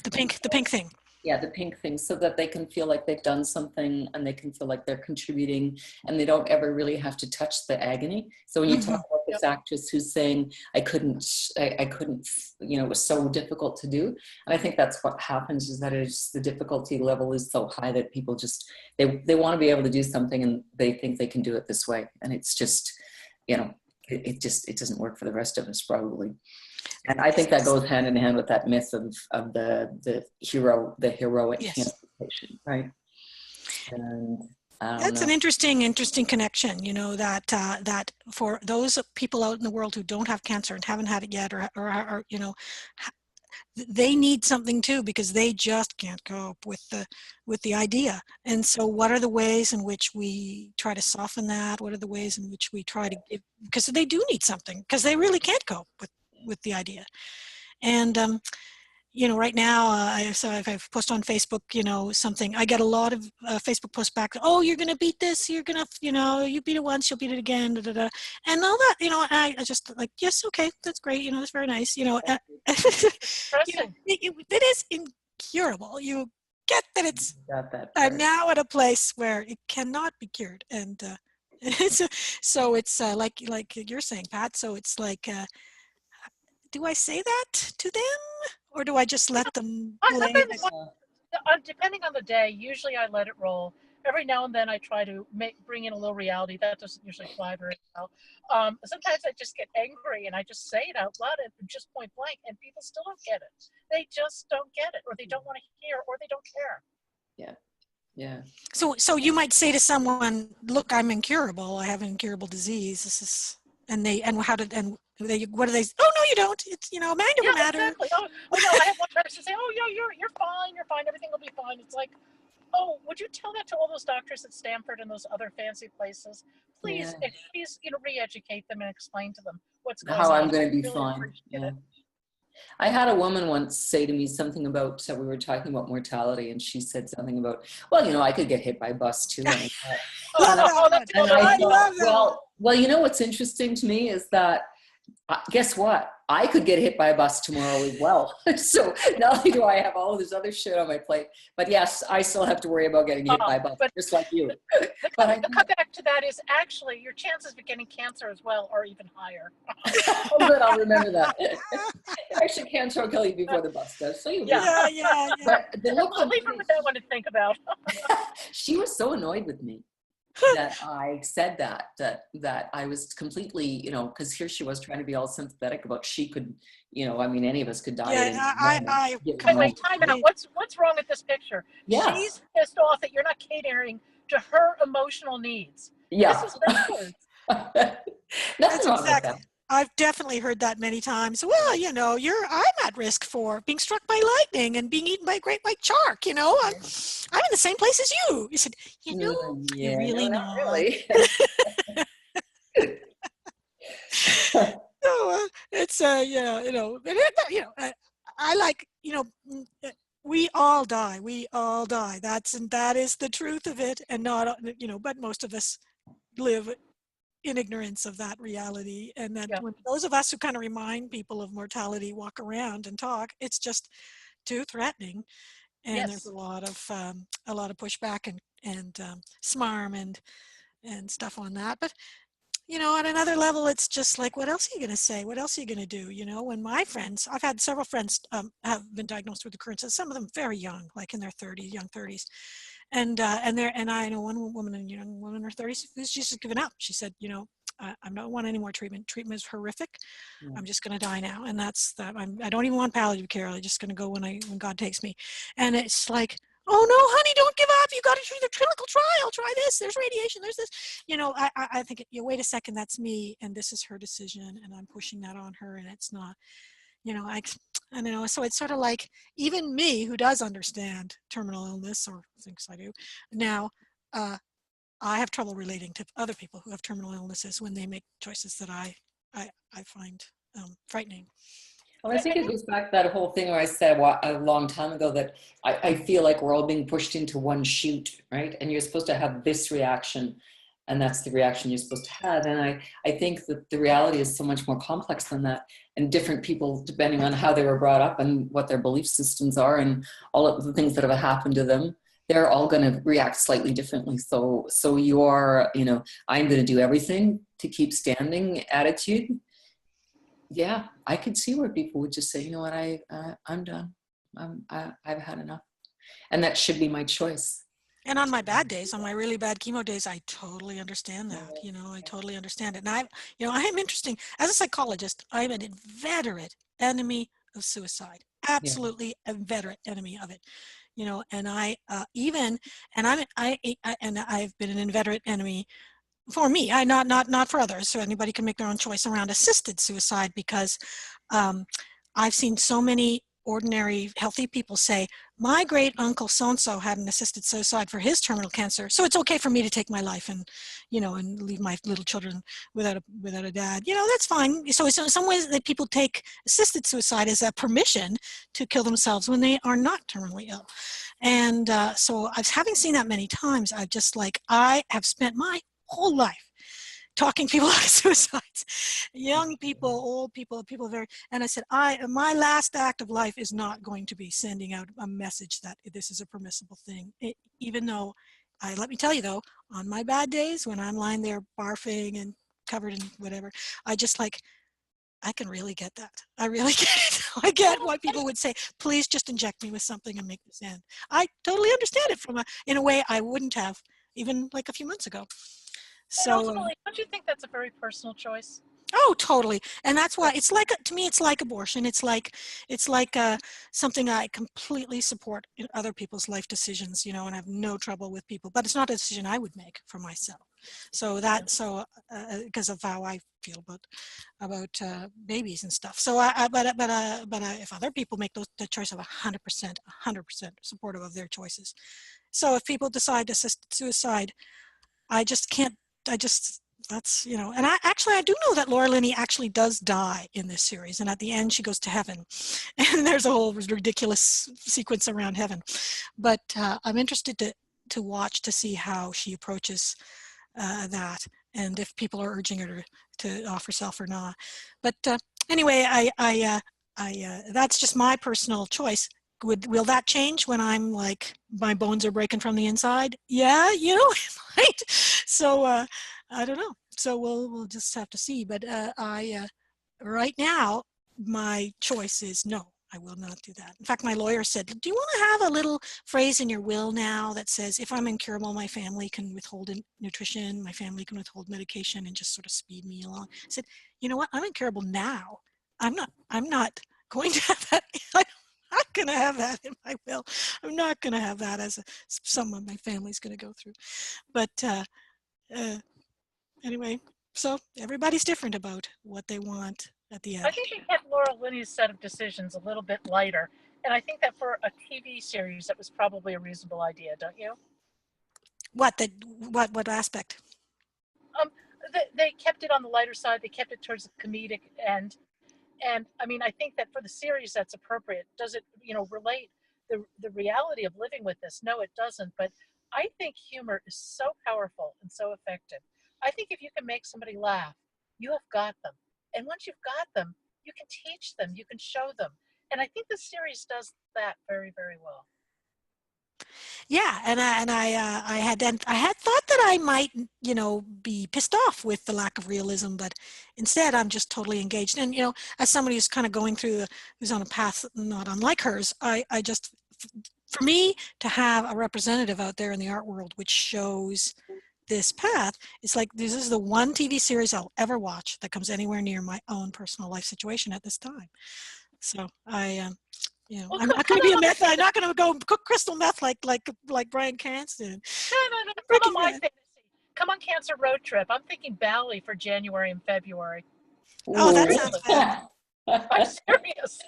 The pink thing. Yeah, the pink thing, so that they can feel like they've done something and they can feel like they're contributing, and they don't ever really have to touch the agony. So when you talk about this actress who's saying, I couldn't, it was so difficult to do. And I think that's what happens, is that the difficulty level is so high that people just, they want to be able to do something, and they think they can do it this way. And it's just, it doesn't work for the rest of us, probably. And I think that goes hand in hand with that myth of the heroic cancer patient, right? And I don't That's an know. interesting connection, that that for those people out in the world who don't have cancer and haven't had it yet, or they need something too, because they just can't cope with the idea. And so what are the ways in which we try to soften that? What are the ways in which we try to give, because they do need something, because they really can't cope with the idea. And right now, if I post on Facebook, something, I get a lot of Facebook posts back. Oh, you're going to beat this. You're going to, you beat it once, you'll beat it again, da, da, da. And all that, I just like, yes, okay, that's great. That's very nice. It is incurable. You get that it's Got that part. now at a place where it cannot be cured. And so it's like you're saying, Pat. So it's like, do I say that to them, or do I just let them lay it? Depending on the day, usually I let it roll. Every now and then I try to bring in a little reality. That doesn't usually fly very well. Sometimes I just get angry and I just say it out loud and just point blank, and people still don't get it. They just don't get it, or they don't want to hear, or they don't care. Yeah. So you might say to someone, "Look, I'm incurable. I have an incurable disease. This is," what do they? Oh no, you don't. It's mind over matter. Exactly. Oh no, I have one person say, "Oh, you're fine. You're fine. Everything will be fine." It's like, oh, would you tell that to all those doctors at Stanford and those other fancy places? Please, please, re-educate them and explain to them what's going on. How I'm going to be really fine. Yeah. I had a woman once say to me something about, so we were talking about mortality, and she said something about, well, I could get hit by a bus too. And I thought, well, what's interesting to me is that, guess what? I could get hit by a bus tomorrow as well. So not only do I have all of this other shit on my plate, but yes, I still have to worry about getting hit by a bus, just like you. The comeback to that is actually your chances of getting cancer as well are even higher. Oh, good, I'll remember that. Actually, cancer will kill you before the bus does. So yeah. But I'll leave her with that one to think about. She was so annoyed with me that I said that I was completely, because here she was trying to be all sympathetic about she could, any of us could die. Wait, time out. What's wrong with this picture? Yeah. She's pissed off that you're not catering to her emotional needs. Yeah. This is backwards. Nothing wrong with that. I've definitely heard that many times. Well, I'm at risk for being struck by lightning and being eaten by a great white shark. I'm in the same place as you. You said, you really not. Really. So it's I like we all die. That is the truth of it, and not but most of us live in ignorance of that reality, and that when those of us who kind of remind people of mortality walk around and talk, it's just too threatening, and there's a lot of pushback and smarm and stuff on that. But at another level, it's just like, what else are you going to say? What else are you going to do? When my friends, I've had several friends have been diagnosed with recurrence, some of them very young, like in their 30s, young 30s. And I know one woman in her 30s who's just given up. She said, I don't want any more treatment. Treatment is horrific. I'm just going to die now. And that's that. I don't even want palliative care. I'm just going to go when God takes me. And it's like, oh no, honey, don't give up. You got to do the clinical trial. Try this. There's radiation. There's this. I think, wait a second, that's me, and this is her decision, and I'm pushing that on her, and it's not. I don't know. So it's sort of like, even me, who does understand terminal illness, or thinks I do, now I have trouble relating to other people who have terminal illnesses when they make choices that I find frightening. Well, I think it goes back to that whole thing where I said a long time ago that I feel like we're all being pushed into one chute, right? And you're supposed to have this reaction, and that's the reaction you're supposed to have. And I think that the reality is so much more complex than that. And different people, depending on how they were brought up and what their belief systems are and all of the things that have happened to them, they're all going to react slightly differently. So your, I'm going to do everything to keep standing attitude. Yeah, I could see where people would just say, you know what, I'm done. I've had enough. And that should be my choice. And on my bad days, on my really bad chemo days, I totally understand that. I totally understand it. And I am interesting. As a psychologist, I'm an inveterate enemy of suicide. absolutely a veteran enemy of it, you know. And I and I've been an inveterate enemy for me. I not for others. So anybody can make their own choice around assisted suicide, because I've seen so many ordinary healthy people say, my great uncle so-and-so had an assisted suicide for his terminal cancer, so it's okay for me to take my life and, you know, and leave my little children without a dad. You know, that's fine. So in some ways that people take assisted suicide as a permission to kill themselves when they are not terminally ill. And so having seen that many times, I've just like, I have spent my whole life talking people out of suicides, young people, old people, people very, and I said, my last act of life is not going to be sending out a message that this is a permissible thing. Even though, let me tell you though, on my bad days when I'm lying there barfing and covered in whatever, I just like, I can really get that. I really get it. I get why people would say, please just inject me with something and make this end. I totally understand it in a way I wouldn't have even like a few months ago. So ultimately, don't you think that's a very personal choice? Oh, totally. And that's why it's like, to me, it's like abortion. It's like something I completely support in other people's life decisions, you know, and I have no trouble with people, but it's not a decision I would make for myself. So because of how I feel about babies and stuff. So but if other people make the choice of 100% supportive of their choices. So if people decide to assist suicide, that's, you know, and I do know that Laura Linney actually does die in this series, and at the end she goes to heaven, and there's a whole ridiculous sequence around heaven. But I'm interested to watch to see how she approaches that, and if people are urging her to off herself or not. But anyway, that's just my personal choice. Will that change when I'm like, my bones are breaking from the inside? Yeah, you know, it might. So I don't know. So we'll just have to see. But right now, my choice is no, I will not do that. In fact, my lawyer said, do you want to have a little phrase in your will now that says, if I'm incurable, my family can withhold nutrition, my family can withhold medication, and just sort of speed me along. I said, you know what? I'm incurable now. I'm not going to have that. I'm not going to have that in my will. I'm not going to have that as someone my family's going to go through. But anyway, so everybody's different about what they want at the end. I think they kept Laura Linney's set of decisions a little bit lighter. And I think that for a TV series, that was probably a reasonable idea, don't you? What aspect? They kept it on the lighter side. They kept it towards the comedic end. And I mean, I think that for the series, that's appropriate. Does it, you know, relate the reality of living with this? No, it doesn't. But I think humor is so powerful and so effective. I think if you can make somebody laugh, you have got them. And once you've got them, you can teach them, you can show them. And I think the series does that very, very well. Yeah, and I had thought that I might, you know, be pissed off with the lack of realism, but instead I'm just totally engaged. And, you know, as somebody who's kind of going through, who's on a path not unlike hers, I just, for me to have a representative out there in the art world which shows this path, it's like, this is the one TV series I'll ever watch that comes anywhere near my own personal life situation at this time. So you know, I'm not going to be a meth. I'm not going to go cook crystal meth like Bryan Cranston. No. Come on, my fantasy. Come on, Cancer Road Trip. I'm thinking Bali for January and February. Oh, that sounds fun. I'm serious.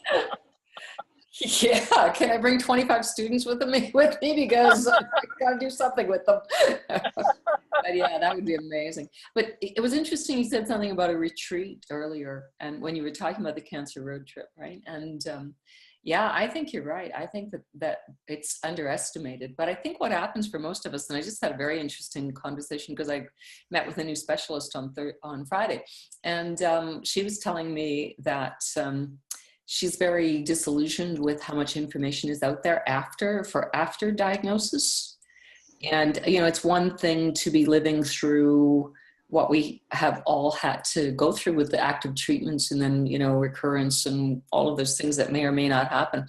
Yeah, can I bring 25 students with me because I gotta do something with them. But yeah, that would be amazing. But it was interesting, you said something about a retreat earlier, and when you were talking about the Cancer Road Trip, right? And yeah, I think you're right. I think that it's underestimated. But I think what happens for most of us, and I just had a very interesting conversation because I met with a new specialist on Friday, and she was telling me that she's very disillusioned with how much information is out there after diagnosis. And, you know, it's one thing to be living through what we have all had to go through with the active treatments and then, you know, recurrence and all of those things that may or may not happen.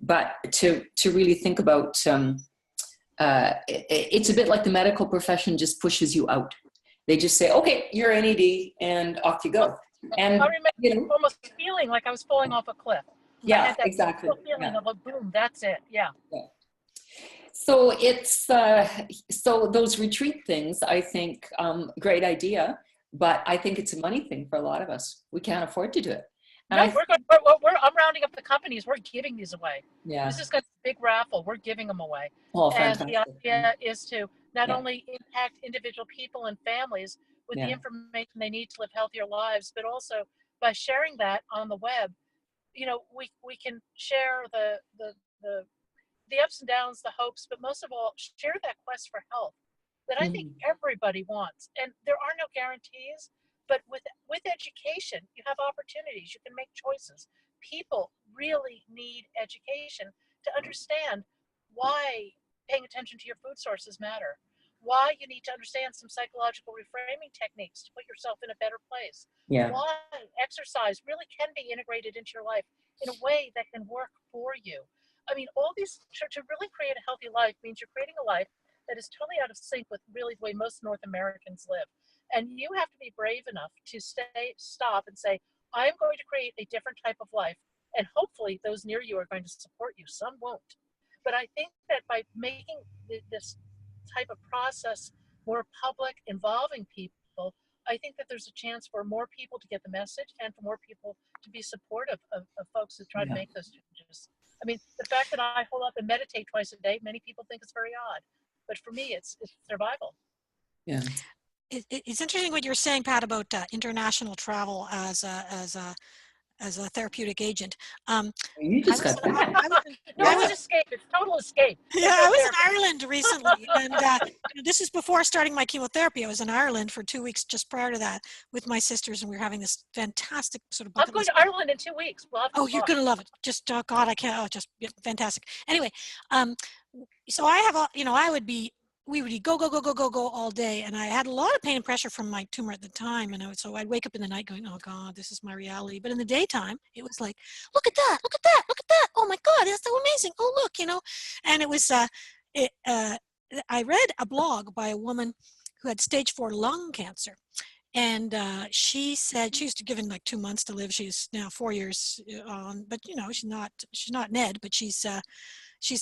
But to really think about, it's a bit like the medical profession just pushes you out. They just say, okay, you're NED and off you go. And I remember almost feeling like I was falling off a cliff. I Yeah, had that exactly. feeling Yeah. of a boom, that's it. Yeah. Yeah. So it's, so those retreat things, I think, great idea, but I think it's a money thing for a lot of us. We can't afford to do it. And No, I'm rounding up the companies. We're giving these away. yeah. This is a big raffle. We're giving them away. Oh, And the fantastic. idea is to not Yeah. only impact individual people and families with the Yeah. information they need to live healthier lives, but also by sharing that on the web, you know, we can share the ups and downs, the hopes, but most of all, share that quest for health that I think everybody wants. And there are no guarantees, but with education, you have opportunities. You can make choices. People really need education to understand why paying attention to your food sources matter, why you need to understand some psychological reframing techniques to put yourself in a better place, Yeah. why exercise really can be integrated into your life in a way that can work for you. I mean, all these, to really create a healthy life means you're creating a life that is totally out of sync with really the way most North Americans live. And you have to be brave enough to stop and say, I'm going to create a different type of life. And hopefully those near you are going to support you. Some won't. But I think that by making this type of process more public, involving people, I think that there's a chance for more people to get the message and for more people to be supportive of folks who try to make those changes. I mean, the fact that I hold up and meditate twice a day, many people think it's very odd, but for me, it's survival. Yeah. It's interesting what you're saying, Pat, about international travel as a therapeutic agent. You just got back. It's escape. It's total escape. Yeah, I was in Ireland recently, and this is before starting my chemotherapy. I was in Ireland for 2 weeks just prior to that with my sisters, and we were having this fantastic sort of bucket I'm going list. to Ireland in 2 weeks. Oh, you're going to love it. Just, oh God, I can't, just fantastic. Anyway, so I have, we would go all day. And I had a lot of pain and pressure from my tumor at the time. And so I'd wake up in the night going, oh God, this is my reality. But in the daytime, it was like, look at that, look at that, look at that. Oh my God, that's so amazing. Oh, look, and it was, I read a blog by a woman who had stage 4 lung cancer. And she said she was given like 2 months to live. She's now 4 years on, but she's not Ned, but she's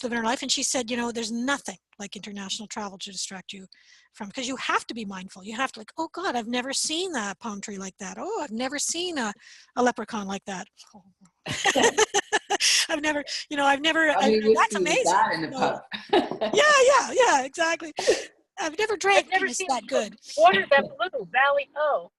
living her life. And she said, there's nothing like international travel to distract you from, because you have to be mindful. You have to oh God, I've never seen a palm tree like that. Oh, I've never seen a leprechaun like that. I've never, that's amazing. That in the pub. Yeah, exactly. I've never drank Guinness that good. Water that blue, Valley Ho.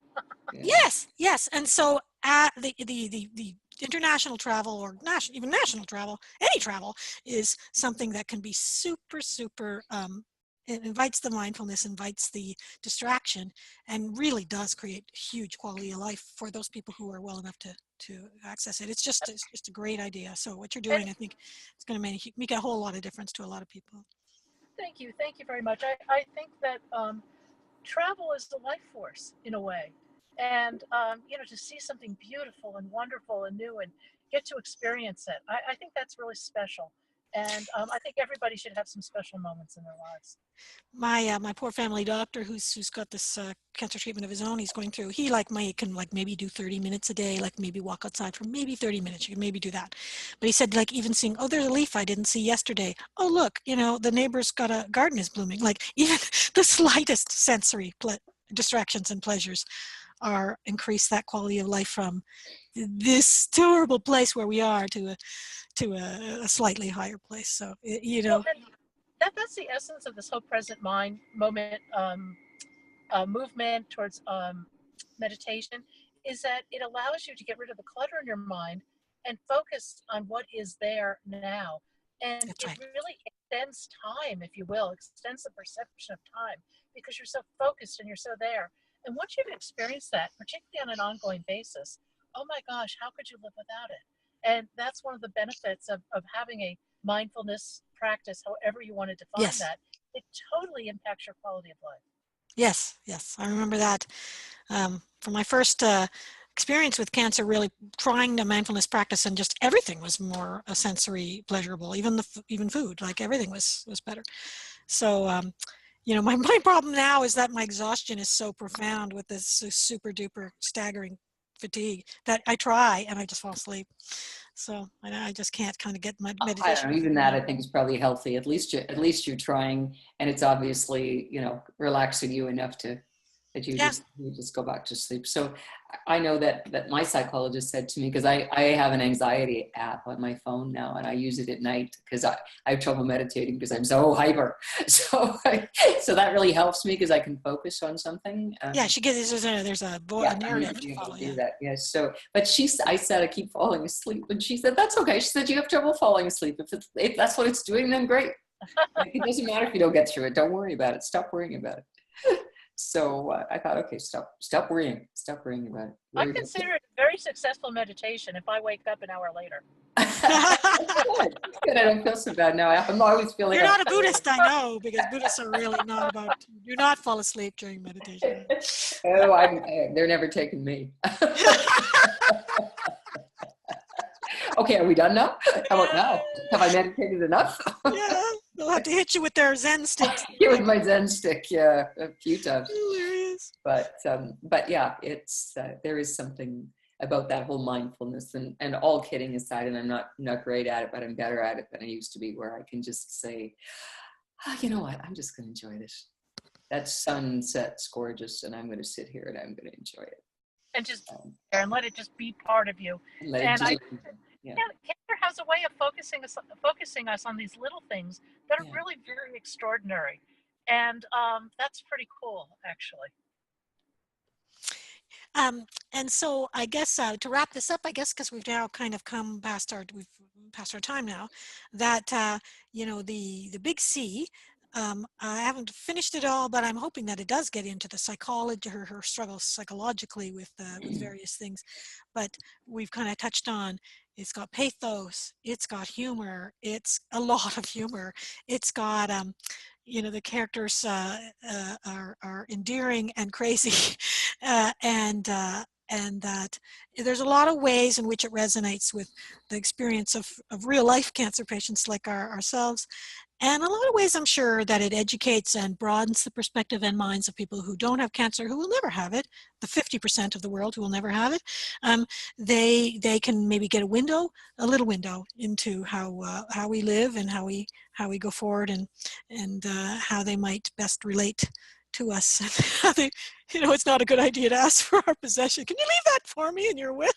Yes. And so the international travel, or even national travel, any travel, is something that can be super, super, it invites the mindfulness, invites the distraction, and really does create huge quality of life for those people who are well enough to access it. It's just a great idea. So what you're doing, I think it's going to make a whole lot of difference to a lot of people. Thank you very much. I think that travel is the life force in a way, and to see something beautiful and wonderful and new and get to experience it, I think that's really special. And I think everybody should have some special moments in their lives. My poor family doctor, who's got this cancer treatment of his own, he's going through. He can maybe do 30 minutes a day, maybe walk outside for maybe 30 minutes. You can maybe do that. But he said even seeing, oh, there's a leaf I didn't see yesterday. Oh, look, the neighbor's got a garden is blooming. Even the slightest sensory distractions and pleasures increase that quality of life from this horrible place where we are to a slightly higher place. So that's the essence of this whole present mind moment movement towards meditation, is that it allows you to get rid of the clutter in your mind and focus on what is there now. And That's right. It really extends time, if you will, extends the perception of time, because you're so focused and you're so there. And once you've experienced that, particularly on an ongoing basis, oh my gosh, how could you live without it? And that's one of the benefits of having a mindfulness practice, however you want to define that. It totally impacts your quality of life. Yes. I remember that from my first experience with cancer, really trying the mindfulness practice, and just everything was more sensory pleasurable. Even food, everything was better. So my problem now is that my exhaustion is so profound with this super duper staggering fatigue that I try and I just fall asleep. So I just can't kind of get my I meditation. don't know, even that I think is probably healthy. At least you're trying, and it's obviously, relaxing you enough that you Yeah. just go back to sleep. So I know that my psychologist said to me, because I have an anxiety app on my phone now, and I use it at night because I have trouble meditating because I'm so hyper. So so that really helps me because I can focus on something. Yeah, she gets there's a narrative to follow. Do that. Yes. So, but I said I keep falling asleep, and she said that's okay. She said you have trouble falling asleep. If that's what it's doing, then great. Like, it doesn't matter if you don't get through it. Don't worry about it. Stop worrying about it. So I thought, okay, stop worrying about it. I consider it a very successful meditation if I wake up an hour later. Good. I don't feel so bad now. I'm always feeling. You're not a Buddhist, I know, because Buddhists are really not about. Do not fall asleep during meditation. Oh, they're never taking me. Okay, are we done now? How about now? Have I meditated enough? Yeah, they'll have to hit you with their Zen sticks. Yeah, with my Zen stick, yeah, a few times. Hilarious. But yeah, it's there is something about that whole mindfulness, and all kidding aside, and I'm not great at it, but I'm better at it than I used to be, where I can just say, you know what, I'm just going to enjoy this. That sunset's gorgeous, and I'm going to sit here and I'm going to enjoy it. And just and let it just be part of you. Cancer has a way of focusing us on these little things that are really very extraordinary, and that's pretty cool, actually. And so I guess to wrap this up, I guess because we've now kind of come past our time now, that the Big C. I haven't finished it all, but I'm hoping that it does get into the psychology, her struggles psychologically with various things. But we've kind of touched on, it's got pathos, it's got humor, it's a lot of humor, it's got the characters are endearing and crazy, and that there's a lot of ways in which it resonates with the experience of real life cancer patients like ourselves. And a lot of ways, I'm sure that it educates and broadens the perspective and minds of people who don't have cancer, who will never have it, the 50% of the world who will never have it. They can maybe get a little window into how we live and how we go forward, and how they might best relate to us. How they, it's not a good idea to ask for our possession. Can you leave that for me in your will?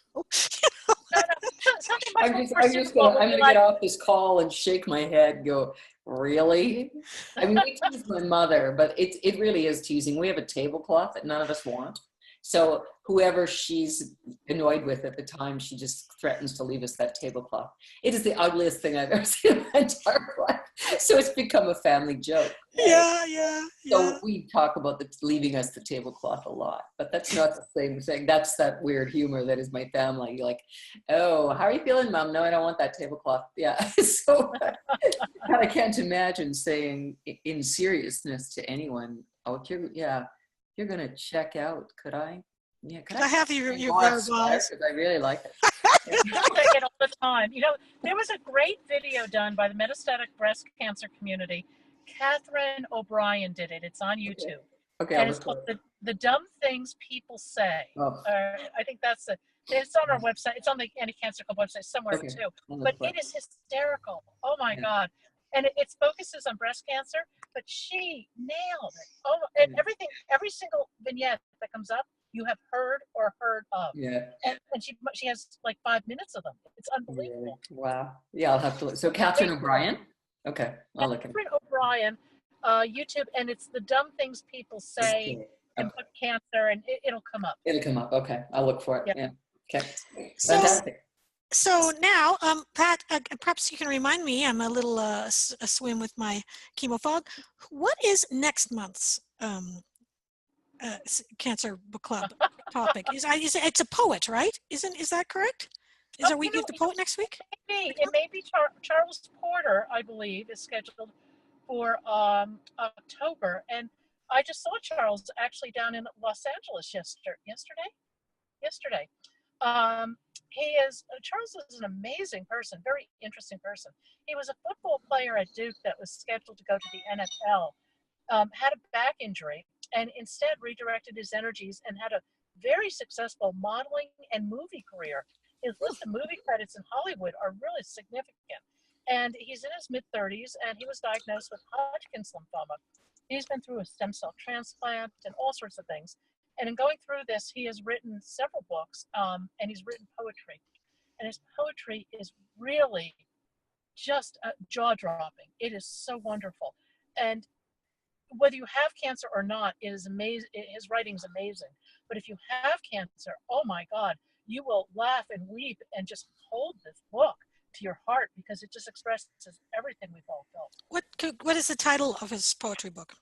I'm gonna get off this call and shake my head. Go, really? I mean, we tease my mother, but it really is teasing. We have a tablecloth that none of us want. So whoever she's annoyed with at the time, she just threatens to leave us that tablecloth. It is the ugliest thing I've ever seen in my entire life. So it's become a family joke. Right? Yeah. So we talk about leaving us the tablecloth a lot, but that's not the same thing. That's that weird humor that is my family. You're like, oh, how are you feeling, Mom? No, I don't want that tablecloth. Yeah. So I can't imagine saying in seriousness to anyone, oh, you're going to check out. Could I? Yeah. Could I have your because I really like it. I check it all the time. There was a great video done by the metastatic breast cancer community. Catherine O'Brien did it. It's on YouTube. Okay. And it's called the Dumb Things People Say. Oh. I think it's on our website. It's on the Anti-Cancer Club website somewhere too. But it is hysterical. Oh my God. And it focuses on breast cancer, but she nailed it. Oh, and every single vignette that comes up, you have heard or heard of. Yeah. And she has like 5 minutes of them. It's unbelievable. Really? Wow. Yeah, I'll have to look. So Catherine O'Brien? Okay. I'll look at it. Catherine O'Brien, YouTube, and it's the dumb things people say, and put cancer, and it'll come up. It'll come up. Okay. I'll look for it. Yeah. Okay. Fantastic. So now, Pat, perhaps you can remind me, I'm a little aswim with my chemo fog. What is next month's Cancer Book Club topic? It's a poet, right? Is that correct? Is there Week of the Poet next week? It may be Charles Porter, I believe, is scheduled for October. And I just saw Charles actually down in Los Angeles yesterday. Charles is an amazing person, very interesting person. He was a football player at Duke that was scheduled to go to the NFL, had a back injury, and instead redirected his energies and had a very successful modeling and movie career. His list of movie credits in Hollywood are really significant. And he's in his mid-30s, and he was diagnosed with Hodgkin's lymphoma. He's been through a stem cell transplant and all sorts of things. And in going through this, he has written several books, and he's written poetry. And his poetry is really just jaw-dropping. It is so wonderful. And whether you have cancer or not, it is amazing. His writing is amazing. But if you have cancer, oh my God, you will laugh and weep and just hold this book to your heart, because it just expresses everything we've all felt. What is the title of his poetry book?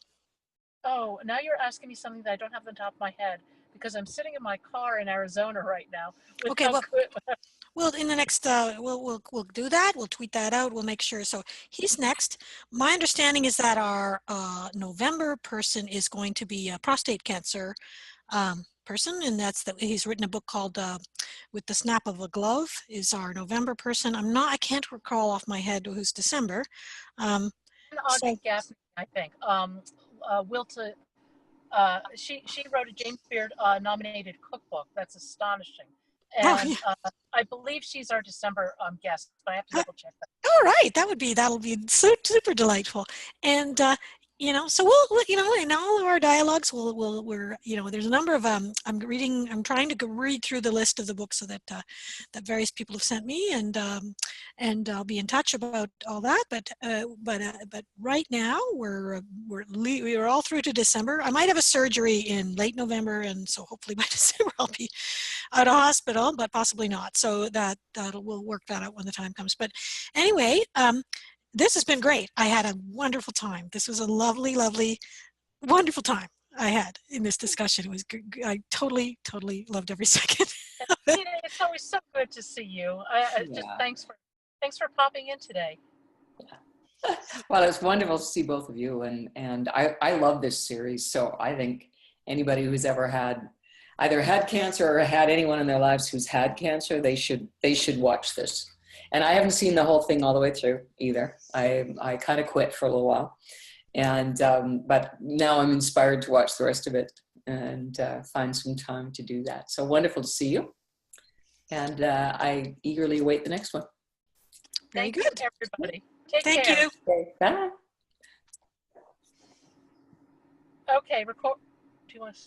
Oh, now you're asking me something that I don't have on top of my head, because I'm sitting in my car in Arizona right now. Okay, well, in the next, we'll do that. We'll tweet that out. We'll make sure. So he's next. My understanding is that our November person is going to be a prostate cancer person, and he's written a book called "With the Snap of a Glove." Is our November person. I can't recall off my head who's December. Audrey Gaffney, I think. Wilta. She wrote a James Beard nominated cookbook. That's astonishing. And I believe she's our December guest, but I have to double check that. All right, that'll be super delightful. And so we'll in all of our dialogues, we're there's a number of I'm trying to read through the list of the books so that that various people have sent me, and I'll be in touch about all that. But right now we're all through to December. I might have a surgery in late November, and so hopefully by December I'll be out of hospital, but possibly not. So we'll work that out when the time comes. But anyway, this has been great. I had a wonderful time. This was a lovely, lovely, wonderful time I had in this discussion. It was I totally loved every second. It's always so good to see you. Just thanks for popping in today. Yeah. Well, it's wonderful to see both of you, and I love this series. So I think anybody who's ever either had cancer or had anyone in their lives who's had cancer, they should watch this. And I haven't seen the whole thing all the way through either. I kind of quit for a little while, and but now I'm inspired to watch the rest of it and find some time to do that. So wonderful to see you, and I eagerly await the next one. Very Thank good, you, everybody. Take Thank care. you. Okay, bye. Okay, record. Do you want to?